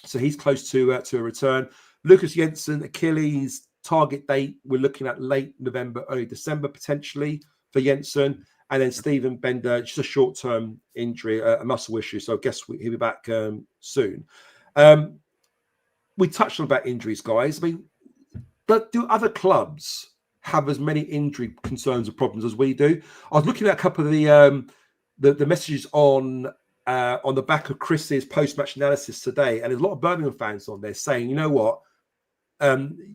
So he's close to a return. Lucas Jensen, Achilles, target date, we're looking at late November, early December, potentially for Jensen. And then Stephen Bender, just a short-term injury, a muscle issue. So I guess he'll be back soon. We touched on about injuries, guys. I mean, but do other clubs have as many injury concerns or problems as we do? I was looking at a couple of the messages on the back of Chris's post-match analysis today, and there's a lot of Birmingham fans on there saying, you know what,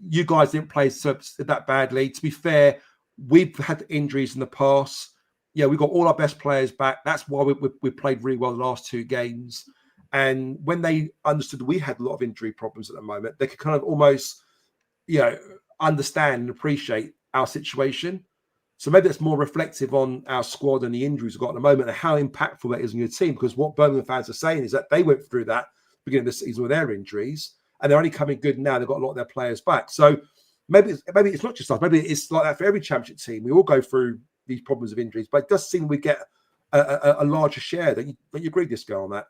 you guys didn't play that badly. To be fair, we've had injuries in the past. Yeah, we've got all our best players back. That's why we played really well the last 2 games. And when they understood that we had a lot of injury problems at the moment, they could kind of almost, understand and appreciate our situation. So maybe that's more reflective on our squad and the injuries we've got at the moment and how impactful that is on your team. Because what Birmingham fans are saying is that they went through that beginning of the season with their injuries, and they're only coming good now. They've got a lot of their players back. So maybe it's not just us. Maybe it's like that for every championship team. We all go through these problems of injuries, but it does seem we get a larger share. Don't you agree, Disco, on that?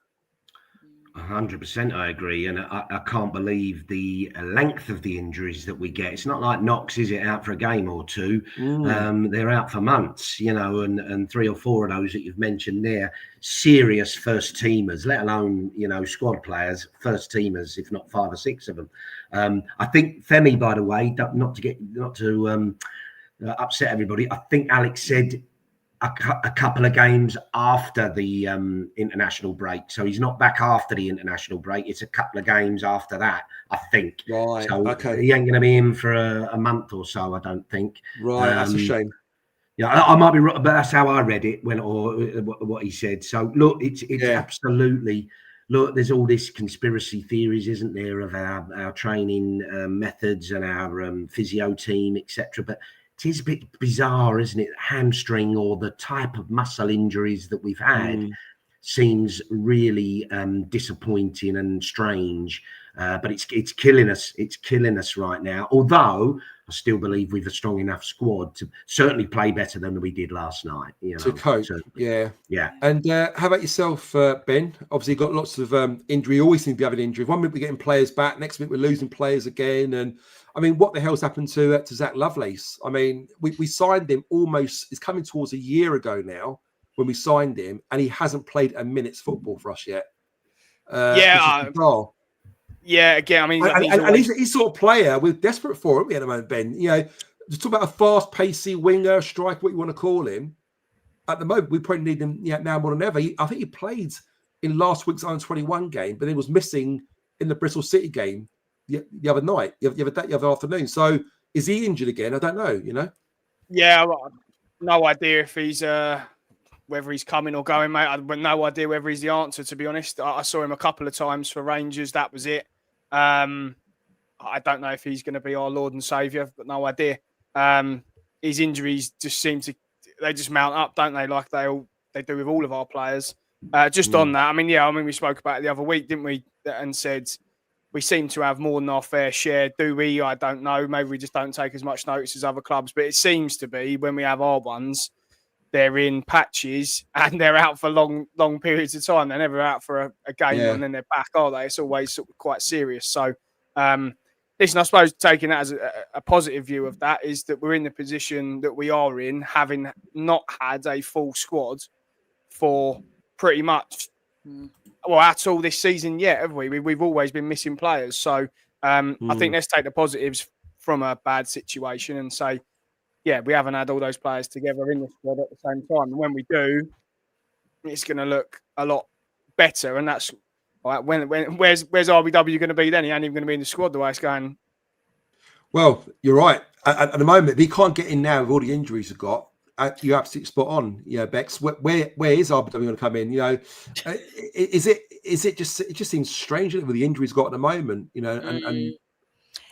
100%, I agree, and I can't believe the length of the injuries that we get. It's not like Knox, is it, out for a game or two? They're out for months, and 3 or 4 of those that you've mentioned there, serious first teamers, let alone squad players, first teamers, if not 5 or 6 of them. I think Femi, by the way, not to upset everybody, I think Alex said a couple of games after the international break. So he's not back after the international break. It's a couple of games after that, I think. Right. So okay. He ain't going to be in for a month or so, I don't think. Right. That's a shame. Yeah, I might be wrong, but that's how I read it or what he said. So look, it's absolutely. Look, there's all this conspiracy theories, isn't there, of our training methods and our physio team, etc. But it is a bit bizarre, isn't it? Hamstring or the type of muscle injuries that we've had seems really disappointing and strange. But it's killing us. It's killing us right now. Although I still believe we've a strong enough squad to certainly play better than we did last night. To cope. Yeah. And how about yourself, Ben? Obviously, you've got lots of injury. You always seem to be having injury. 1 minute we're getting players back. Next minute we're losing players again. And I mean, what the hell's happened to Zach Lovelace? I mean, we signed him almost, it's coming towards a year ago now when we signed him, and he hasn't played a minute's football for us yet. Yeah, again, I mean, and he's sort of player we're desperate for, aren't we, at the moment, Ben? You know, to talk about a fast, pacey winger, striker, what you want to call him. At the moment, we probably need him now more than ever. I think he played in last week's under-21 game, but he was missing in the Bristol City game the other night, the other afternoon. So is he injured again? I don't know, you know? Yeah, no idea if he's whether he's coming or going, mate. I've no idea whether he's the answer, to be honest. I saw him a couple of times for Rangers. That was it. I don't know if he's going to be our Lord and Saviour. I've got no idea. His injuries just seem to, they just mount up, don't they? Like they do with all of our players. On that, I mean, we spoke about it the other week, didn't we? And said we seem to have more than our fair share. Do we? I don't know. Maybe we just don't take as much notice as other clubs. But it seems to be when we have our ones, they're in patches and they're out for long periods of time. They're never out for a game and then they're back, are they? It's always sort of quite serious. So, listen, I suppose taking that as a positive view of that is that we're in the position that we are in, having not had a full squad for pretty much at all this season yet, have we? We've always been missing players. So I think let's take the positives from a bad situation and say, yeah, we haven't had all those players together in the squad at the same time. And when we do, it's going to look a lot better. And that's all right. Where's RBW going to be then? He ain't even going to be in the squad the way it's going. Well, you're right. At the moment, if he can't get in now with all the injuries he's got, you're absolutely spot on. Yeah, Bex. Where is RBW going to come in? You know, is it just? It just seems strange with the injuries he's got at the moment. You know,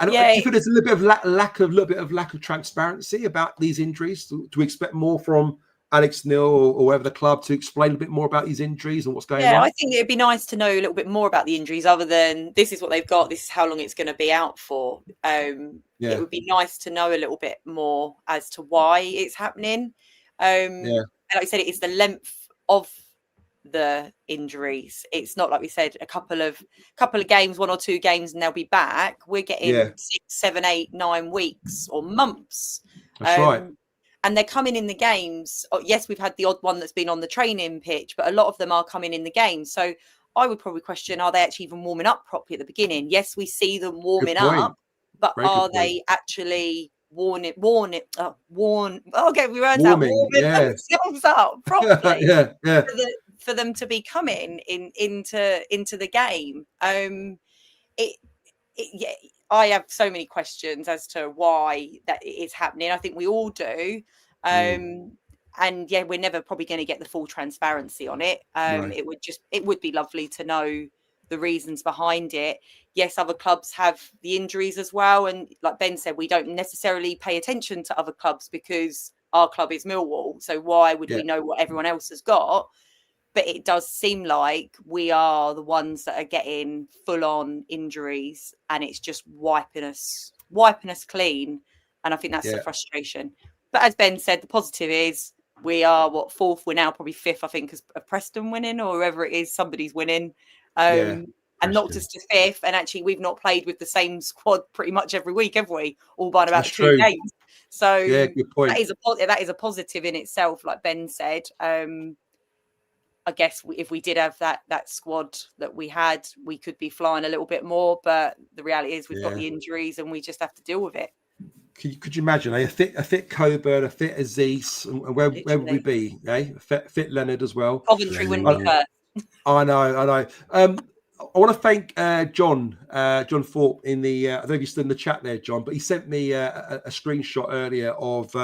and I feel there's a little bit of lack of transparency about these injuries. To expect more from Alex Neil or whoever the club to explain a bit more about these injuries and what's going on. Yeah, I think it'd be nice to know a little bit more about the injuries other than this is what they've got, this is how long it's going to be out for. It would be nice to know a little bit more as to why it's happening. And like I said, it's the length of the injuries. It's not like we said a couple of games, 1 or 2 games, and they'll be back. We're getting 6, 7, 8, 9 weeks or months. That's right. And they're coming in the games. Yes, we've had the odd one that's been on the training pitch, but a lot of them are coming in the games. So I would probably question, are they actually even warming up properly at the beginning? Yes, we see them warming up, but are they actually warming themselves up properly for them to be coming into the game? I have so many questions as to why that is happening. I think we all do. And we're never probably going to get the full transparency on it. It would be lovely to know the reasons behind it. Yes, other clubs have the injuries as well. And like Ben said, we don't necessarily pay attention to other clubs because our club is Millwall. So why would we know what everyone else has got? But it does seem like we are the ones that are getting full-on injuries, and it's just wiping us clean. And I think that's the frustration. But as Ben said, the positive is we are 4th. We're now probably 5th, I think, as Preston winning or whoever it is. Somebody's winning, and knocked us to 5th. And actually, we've not played with the same squad pretty much every week, have we? All by about 2 games. So good point. That is a positive in itself, like Ben said. I guess if we did have that squad that we had, we could be flying a little bit more. But the reality is we've got the injuries and we just have to deal with it. Could you imagine a fit Coburn, a fit Aziz, and where would we be? A fit Leonard as well. Coventry wouldn't be first. I know. I want to thank John Thorpe in the. I don't know if you're still in the chat there, John, but he sent me a screenshot earlier of.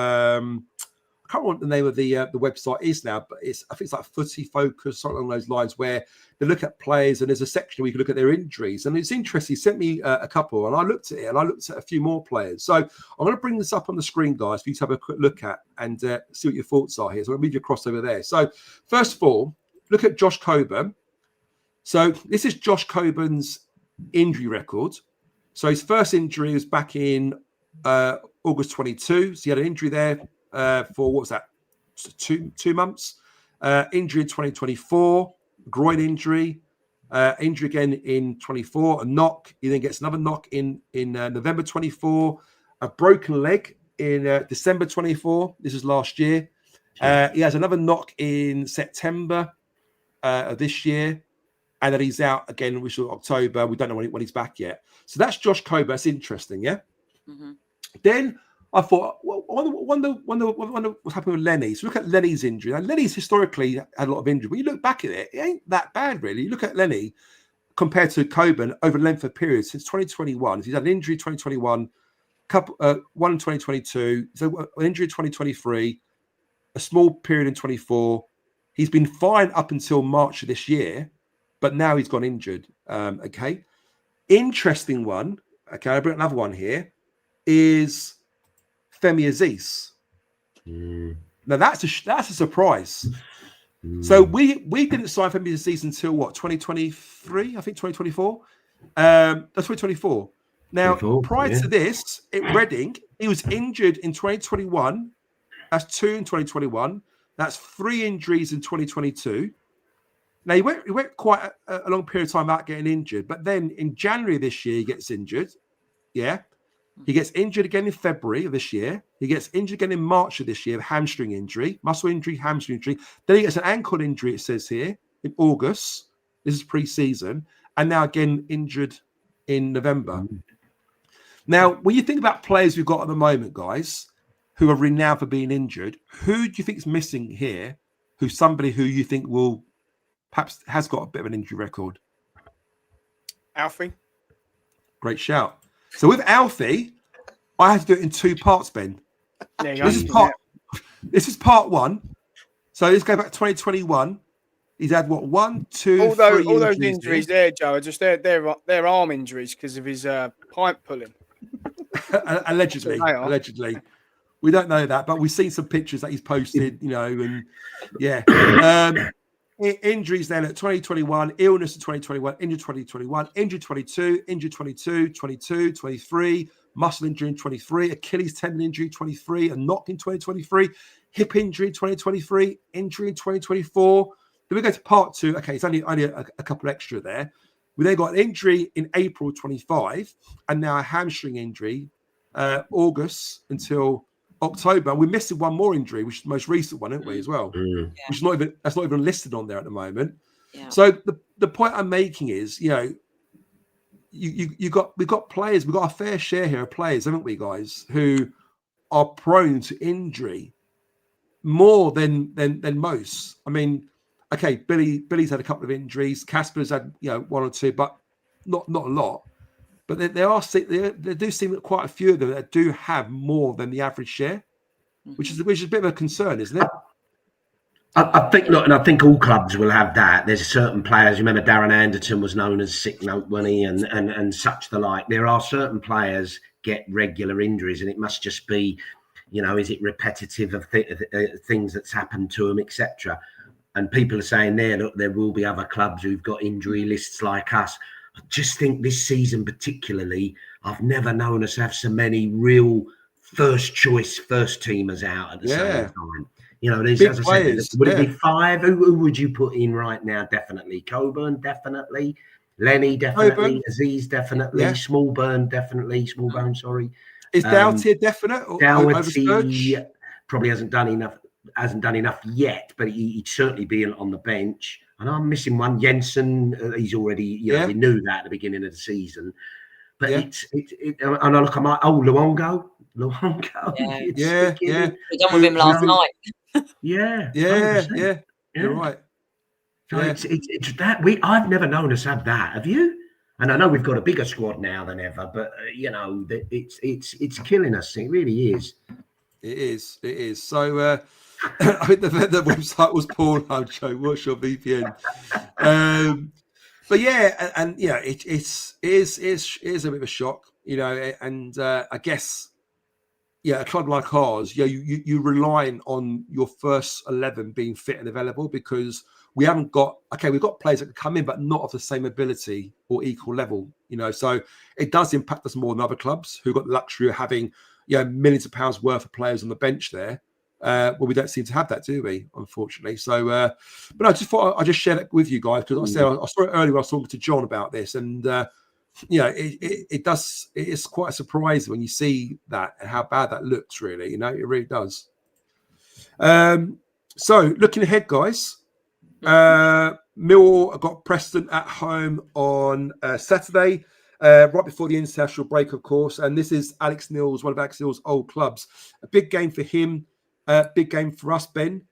I can't remember what the name of the website is now, but I think it's like Footy Focus, something along those lines, where they look at players and there's a section where you can look at their injuries. And it's interesting. He sent me a couple, and I looked at it, and I looked at a few more players. So I'm going to bring this up on the screen, guys, for you to have a quick look at and see what your thoughts are here. So I'll move you across over there. So first of all, look at Josh Coburn. So this is Josh Coburn's injury record. So his first injury was back in August 22. So he had an injury there. For what was that? 2 months. Injury in 2024, groin injury. Injury again in 24, a knock. He then gets another knock in November 24, a broken leg in December 24. This is last year. He has another knock in September of this year. And then he's out again, which is October. We don't know when he's back yet. So that's Josh Coburn. That's interesting, yeah? Mm-hmm. Then I thought, well, I wonder what's happened with Lenny. So look at Lenny's injury. Now, Lenny's historically had a lot of injury. But you look back at it, it ain't that bad, really. You look at Lenny compared to Coburn over a length of period since 2021. He's had an injury 2021, one in 2022, so an injury in 2023, a small period in 24. He's been fine up until March of this year, but now he's gone injured. Okay. Interesting one. Okay, I'll bring another one here. Is Femi Aziz. Now that's a surprise. So we didn't sign Femi Aziz until what, 2023? I think 2024. That's 2024. Now, prior to this, at Reading, he was injured in 2021. That's 2 in 2021. That's 3 injuries in 2022. Now, he went quite a long period of time without getting injured. But then in January this year, he gets injured. Yeah. He gets injured again in February of this year. He gets injured again in March of this year, hamstring injury, muscle injury, hamstring injury. Then he gets an ankle injury, it says here, in August. This is pre-season. And now again injured in November. Now, when you think about players we've got at the moment, guys, who are renowned for being injured, who do you think is missing here? Who's somebody who you think will perhaps has got a bit of an injury record? Alfie. Great shout. So with Alfie, I had to do it in 2 parts, Ben. This is part 1. So let's go back to 2021. He's had what, 1, 2, all 3 those injuries there, Joe, are just they're arm injuries because of his pipe pulling. Allegedly. We don't know that, but we've seen some pictures that he's posted, and yeah. Injuries then at 2021, illness in 2021, injured 2021, injured 22, injured 22, 22, 23, muscle injury in 23, Achilles tendon injury 23, a knock in 2023, hip injury in 2023, injury in 2024. Then we go to part 2. Okay, it's only a couple extra there. We then got an injury in April 25, and now a hamstring injury, August until October. We're missing one more injury, which is the most recent one, aren't we, as well? Which is not even listed on there at the moment. Yeah. So the point I'm making is, we've got players, we've got a fair share here of players, haven't we, guys, who are prone to injury more than most. I mean, okay, Billy's had a couple of injuries, Casper's had 1 or 2, but not a lot. But there do seem quite a few of them that do have more than the average share, which is a bit of a concern, isn't it? I think all clubs will have that. There's certain players. You remember Darren Anderton was known as sick note, wasn't he? And such the like. There are certain players get regular injuries, and it must just be, is it repetitive of things that's happened to them, etc. And people are saying there will be other clubs who've got injury lists like us. I just think this season particularly, I've never known us have so many real first teamers out at the same time. There's, as I said, would it be 5? Who would you put in right now? Definitely. Coburn, definitely. Lenny, definitely. Coburn. Aziz, definitely. Yeah. Smallbone, sorry. Is Doughty a definite? Doughty probably hasn't done enough yet, but he'd certainly be on the bench. And I'm missing one. Jensen, he's already, we knew that at the beginning of the season. But and I look at Luongo. Yeah. We done with him last night. Yeah. You're right. So it's that I've never known us have that. Have you? And I know we've got a bigger squad now than ever, but it's killing us. It really is. It is. So I think the website was Paul Joe. What's your VPN? But yeah, and it is a bit of a shock, and I guess a club like ours, you relying on your first 11 being fit and available, because we haven't got we've got players that can come in, but not of the same ability or equal level, so it does impact us more than other clubs who've got the luxury of having millions of pounds worth of players on the bench there. Well, we don't seem to have that, do we? Unfortunately. So, but I just thought I'd just share that with you guys because I saw it earlier. I was talking to John about this, and it is quite a surprise when you see that and how bad that looks. Really, it really does. So looking ahead, guys, Millwall have got Preston at home on Saturday. Right before the international break, of course, and this is one of Alex Neil's old clubs. A big game for him, big game for us, Ben.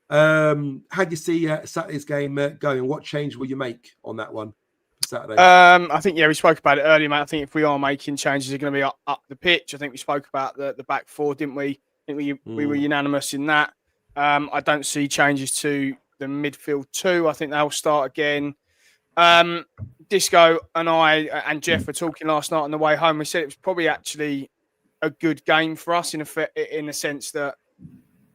How do you see Saturday's game going? What change will you make on that one for Saturday? I think we spoke about it earlier, mate. I think if we are making changes, they're going to be up the pitch. I think we spoke about the back four, didn't we? I think we were unanimous in that. I don't see changes to the midfield two. I think they'll start again. Disco and I and Jeff were talking last night on the way home. We said it was probably actually a good game for us in the sense that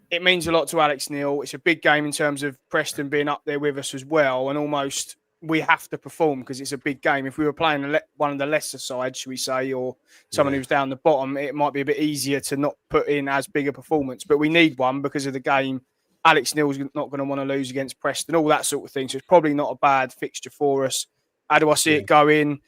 it means a lot to Alex Neil. It's a big game in terms of Preston being up there with us as well, and almost we have to perform because it's a big game. If we were playing one of the lesser sides, should we say, or someone who's down the bottom, it might be a bit easier to not put in as big a performance. But we need one because of the game. Alex Neil's not going to want to lose against Preston, all that sort of thing. So it's probably not a bad fixture for us. How do I see it going?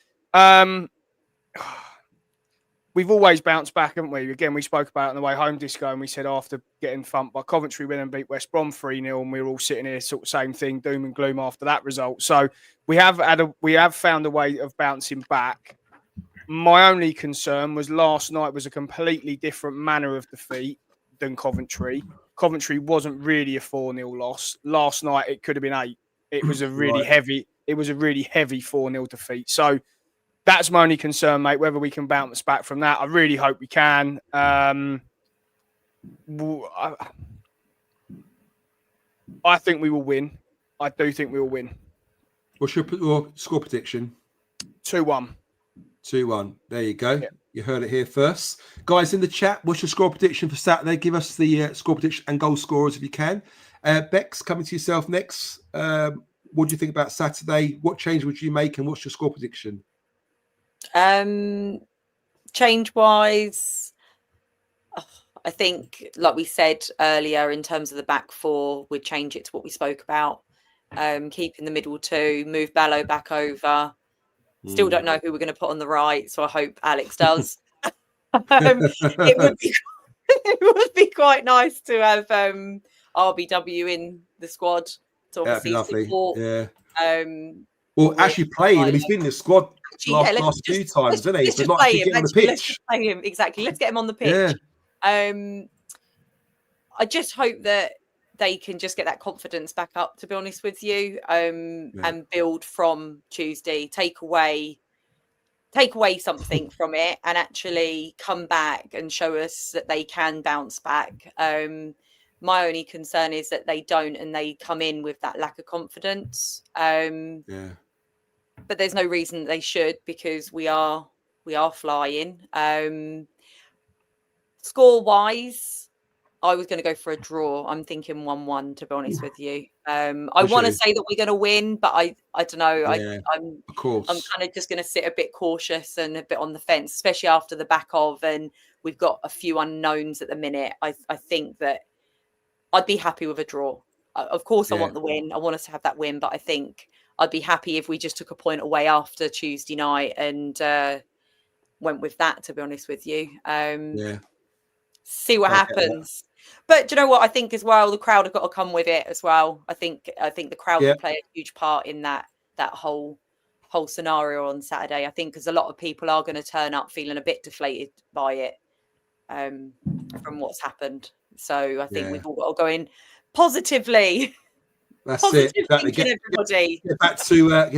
We've always bounced back, haven't we? Again, we spoke about it on the way home, Disco, and we said after getting thumped by Coventry, went and beat West Brom 3-0, and we were all sitting here, sort of same thing, doom and gloom after that result. So we have found a way of bouncing back. My only concern was last night was a completely different manner of defeat than Coventry. Coventry wasn't really a 4-0 loss. Last night it could have been 8. It was a really heavy 4-0 defeat. So that's my only concern, mate, whether we can bounce back from that. I really hope we can. I think we will win. I do think we will win. What's your score prediction? 2-1. 2-1. There you go. Yeah. You heard it here first. Guys in the chat, what's your score prediction for Saturday? Give us the score prediction and goal scorers if you can. Bex, coming to yourself next. What do you think about Saturday? What change would you make and what's your score prediction? Change-wise, I think, like we said earlier, in terms of the back four, we'd change it to what we spoke about. Keeping the middle two, move Ballo back over. Still don't know who we're going to put on the right, so I hope Alex does. It would be quite nice to have RBW in the squad to obviously support. Yeah. Actually playing, and he's been in the squad last few times, hasn't he? Let's just play him. Let's just play him. Exactly. Let's get him on the pitch. Yeah. I just hope that they can just get that confidence back up, to be honest with you, and build from Tuesday, take away something from it and actually come back and show us that they can bounce back. My only concern is that they don't, and they come in with that lack of confidence. But there's no reason they should, because we are flying. Score wise, I was going to go for a draw. I'm thinking 1-1, to be honest with you. I want to say that we're going to win, but I don't know. I'm kind of just going to sit a bit cautious and a bit on the fence, especially after the back of, and we've got a few unknowns at the minute. I think that I'd be happy with a draw. Of course, I want the win. I want us to have that win, but I think I'd be happy if we just took a point away after Tuesday night and went with that, to be honest with you. See what happens. But do you know what? I think as well, the crowd have got to come with it as well. I think the crowd will play a huge part in that whole scenario on Saturday. I think because a lot of people are going to turn up feeling a bit deflated by it from what's happened. So I think we've all got to go in positively. That's Positive it. Exactly. Everybody. Get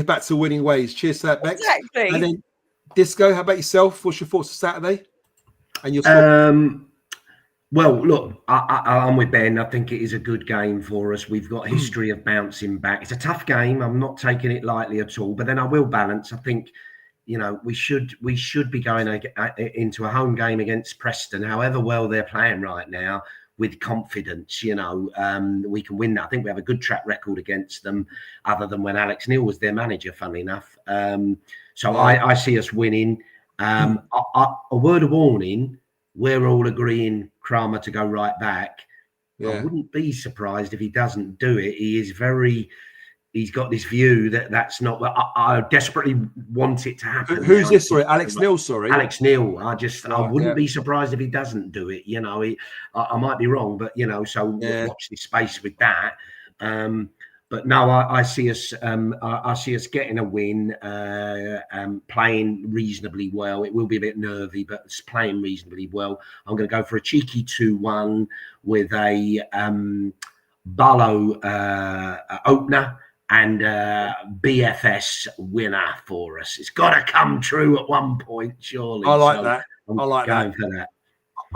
back to winning ways. Cheers to that, Bex. Exactly. And then Disco, how about yourself? What's your thoughts for Saturday? And your score? Well, look, I'm with Ben. I think it is a good game for us. We've got a history of bouncing back. It's a tough game. I'm not taking it lightly at all. But then I will balance. I think, we should be going into a home game against Preston, however well they're playing right now, with confidence. We can win that. I think we have a good track record against them, other than when Alex Neil was their manager, funnily enough. So I see us winning. A word of warning. We're all agreeing Kramer to go right back. Yeah. I wouldn't be surprised if he doesn't do it. He's got this view that's not. I desperately want it to happen. Who's this? Sorry, Alex Neil. Sorry, Alex Neil. I wouldn't be surprised if he doesn't do it. I might be wrong, but so watch this space with that. But no, I see us. I see us getting a win, playing reasonably well. It will be a bit nervy, but it's playing reasonably well. I'm going to go for a cheeky 2-1 with a Barlow opener and BFS winner for us. It's got to come true at one point, surely. I like that. I like going for that.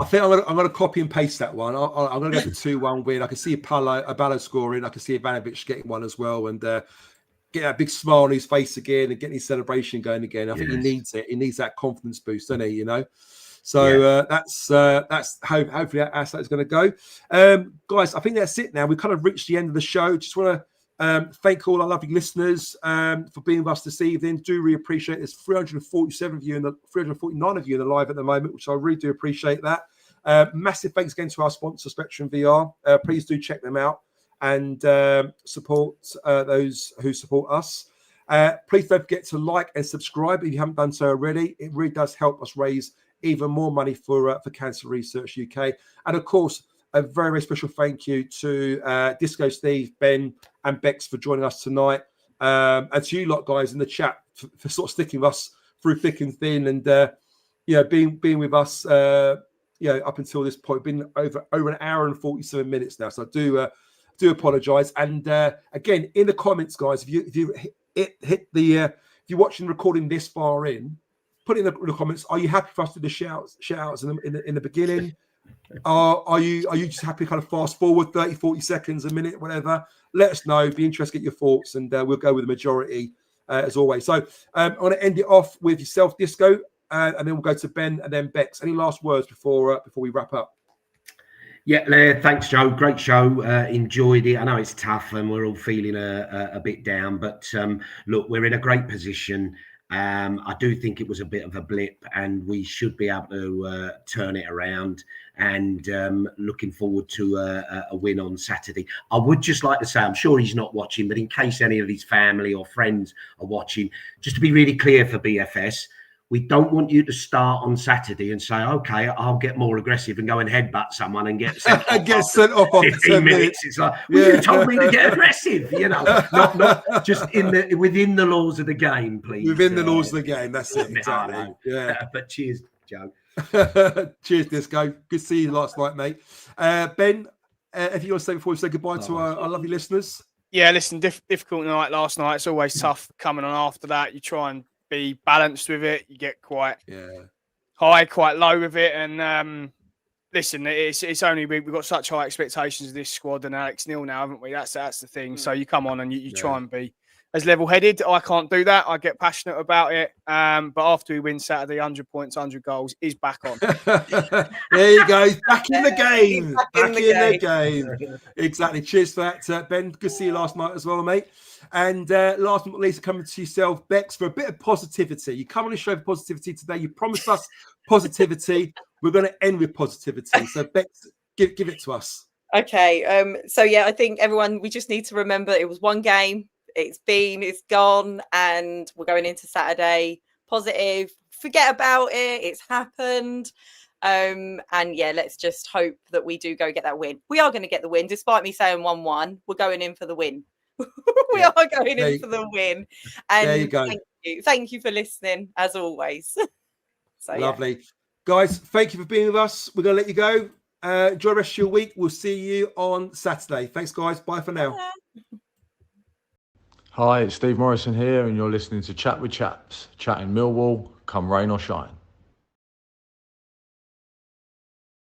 I think I'm going to copy and paste that one. I'm going to go for 2-1 win. I can see a Ballo scoring. I can see Ivanovic getting one as well, and get that big smile on his face again and getting his celebration going again. I think he needs it. He needs that confidence boost, doesn't he? So that's hopefully that's how it's going to go. Guys, I think that's it now. We've kind of reached the end of the show. Just want to thank all our lovely listeners for being with us this evening. Do really appreciate it. There's 347 of you and 349 of you in the live at the moment, which I really do appreciate that. Massive thanks again to our sponsor, Spectrum VR. Please do check them out and support those who support us. Please don't forget to like and subscribe if you haven't done so already. It really does help us raise even more money for Cancer Research UK. And of course, a very, very special thank you to Disco Steve, Ben, and Bex for joining us tonight, and to you lot, guys, in the chat for sort of sticking with us through thick and thin, and being with us, up until this point. Been over an hour and 47 minutes now, so I do apologise. And again, in the comments, guys, if you hit the if you're watching recording this far in, put in the comments. Are you happy for us to do the shout outs in the beginning? Are you just happy kind of fast forward 30, 40 seconds, a minute, whatever? Let us know. Be interested to get your thoughts, and we'll go with the majority as always. So I want to end it off with yourself, Disco, and then we'll go to Ben and then Bex. Any last words before we wrap up? Yeah, thanks, Joe. Great show. Enjoyed it. I know it's tough and we're all feeling a bit down, but look, we're in a great position. I do think it was a bit of a blip, and we should be able to turn it around. And looking forward to a win on Saturday. I would just like to say, I'm sure he's not watching, but in case any of his family or friends are watching, just to be really clear for BFS, we don't want you to start on Saturday and say, okay, I'll get more aggressive and go and headbutt someone and get sent off after 15 minutes. It's like, you told me to get aggressive, not just within the laws of the game, please. Within the laws of the game, that's it. Exactly. No. Yeah. But cheers, Joe. Cheers, Disco. Good to see you last night, mate. Ben, if you want to say before we say goodbye to our lovely listeners. Yeah, listen, difficult night last night. It's always tough coming on after that. You try and be balanced with it. You get quite high, quite low with it. And listen, it's only we've got such high expectations of this squad and Alex Neil now, haven't we? That's the thing. So you come on and you try and be as level-headed. I can't do that. I get passionate about it. But after we win Saturday, 100 points, 100 goals, he's back on. There you go. Back in the game. Back in the game. Exactly. Cheers for that, Ben. Good to see you last night as well, mate. And last but not least, coming to yourself, Bex, for a bit of positivity. You come on the show for positivity today. You promised us positivity. We're going to end with positivity. So, Bex, give it to us. Okay. So, I think everyone, we just need to remember it was one game. It's gone, and we're going into Saturday positive. Forget about it. It's happened. And let's just hope that we do go get that win. We are going to get the win, despite me saying 1-1. We're going in for the win. We are going in for the win. And there you go. Thank you for listening, as always. Lovely. Guys, thank you for being with us. We're going to let you go. Enjoy the rest of your week. We'll see you on Saturday. Thanks, guys. Bye for now. Hi, it's Steve Morrison here, and you're listening to Chat with Chaps, chatting Millwall, come rain or shine.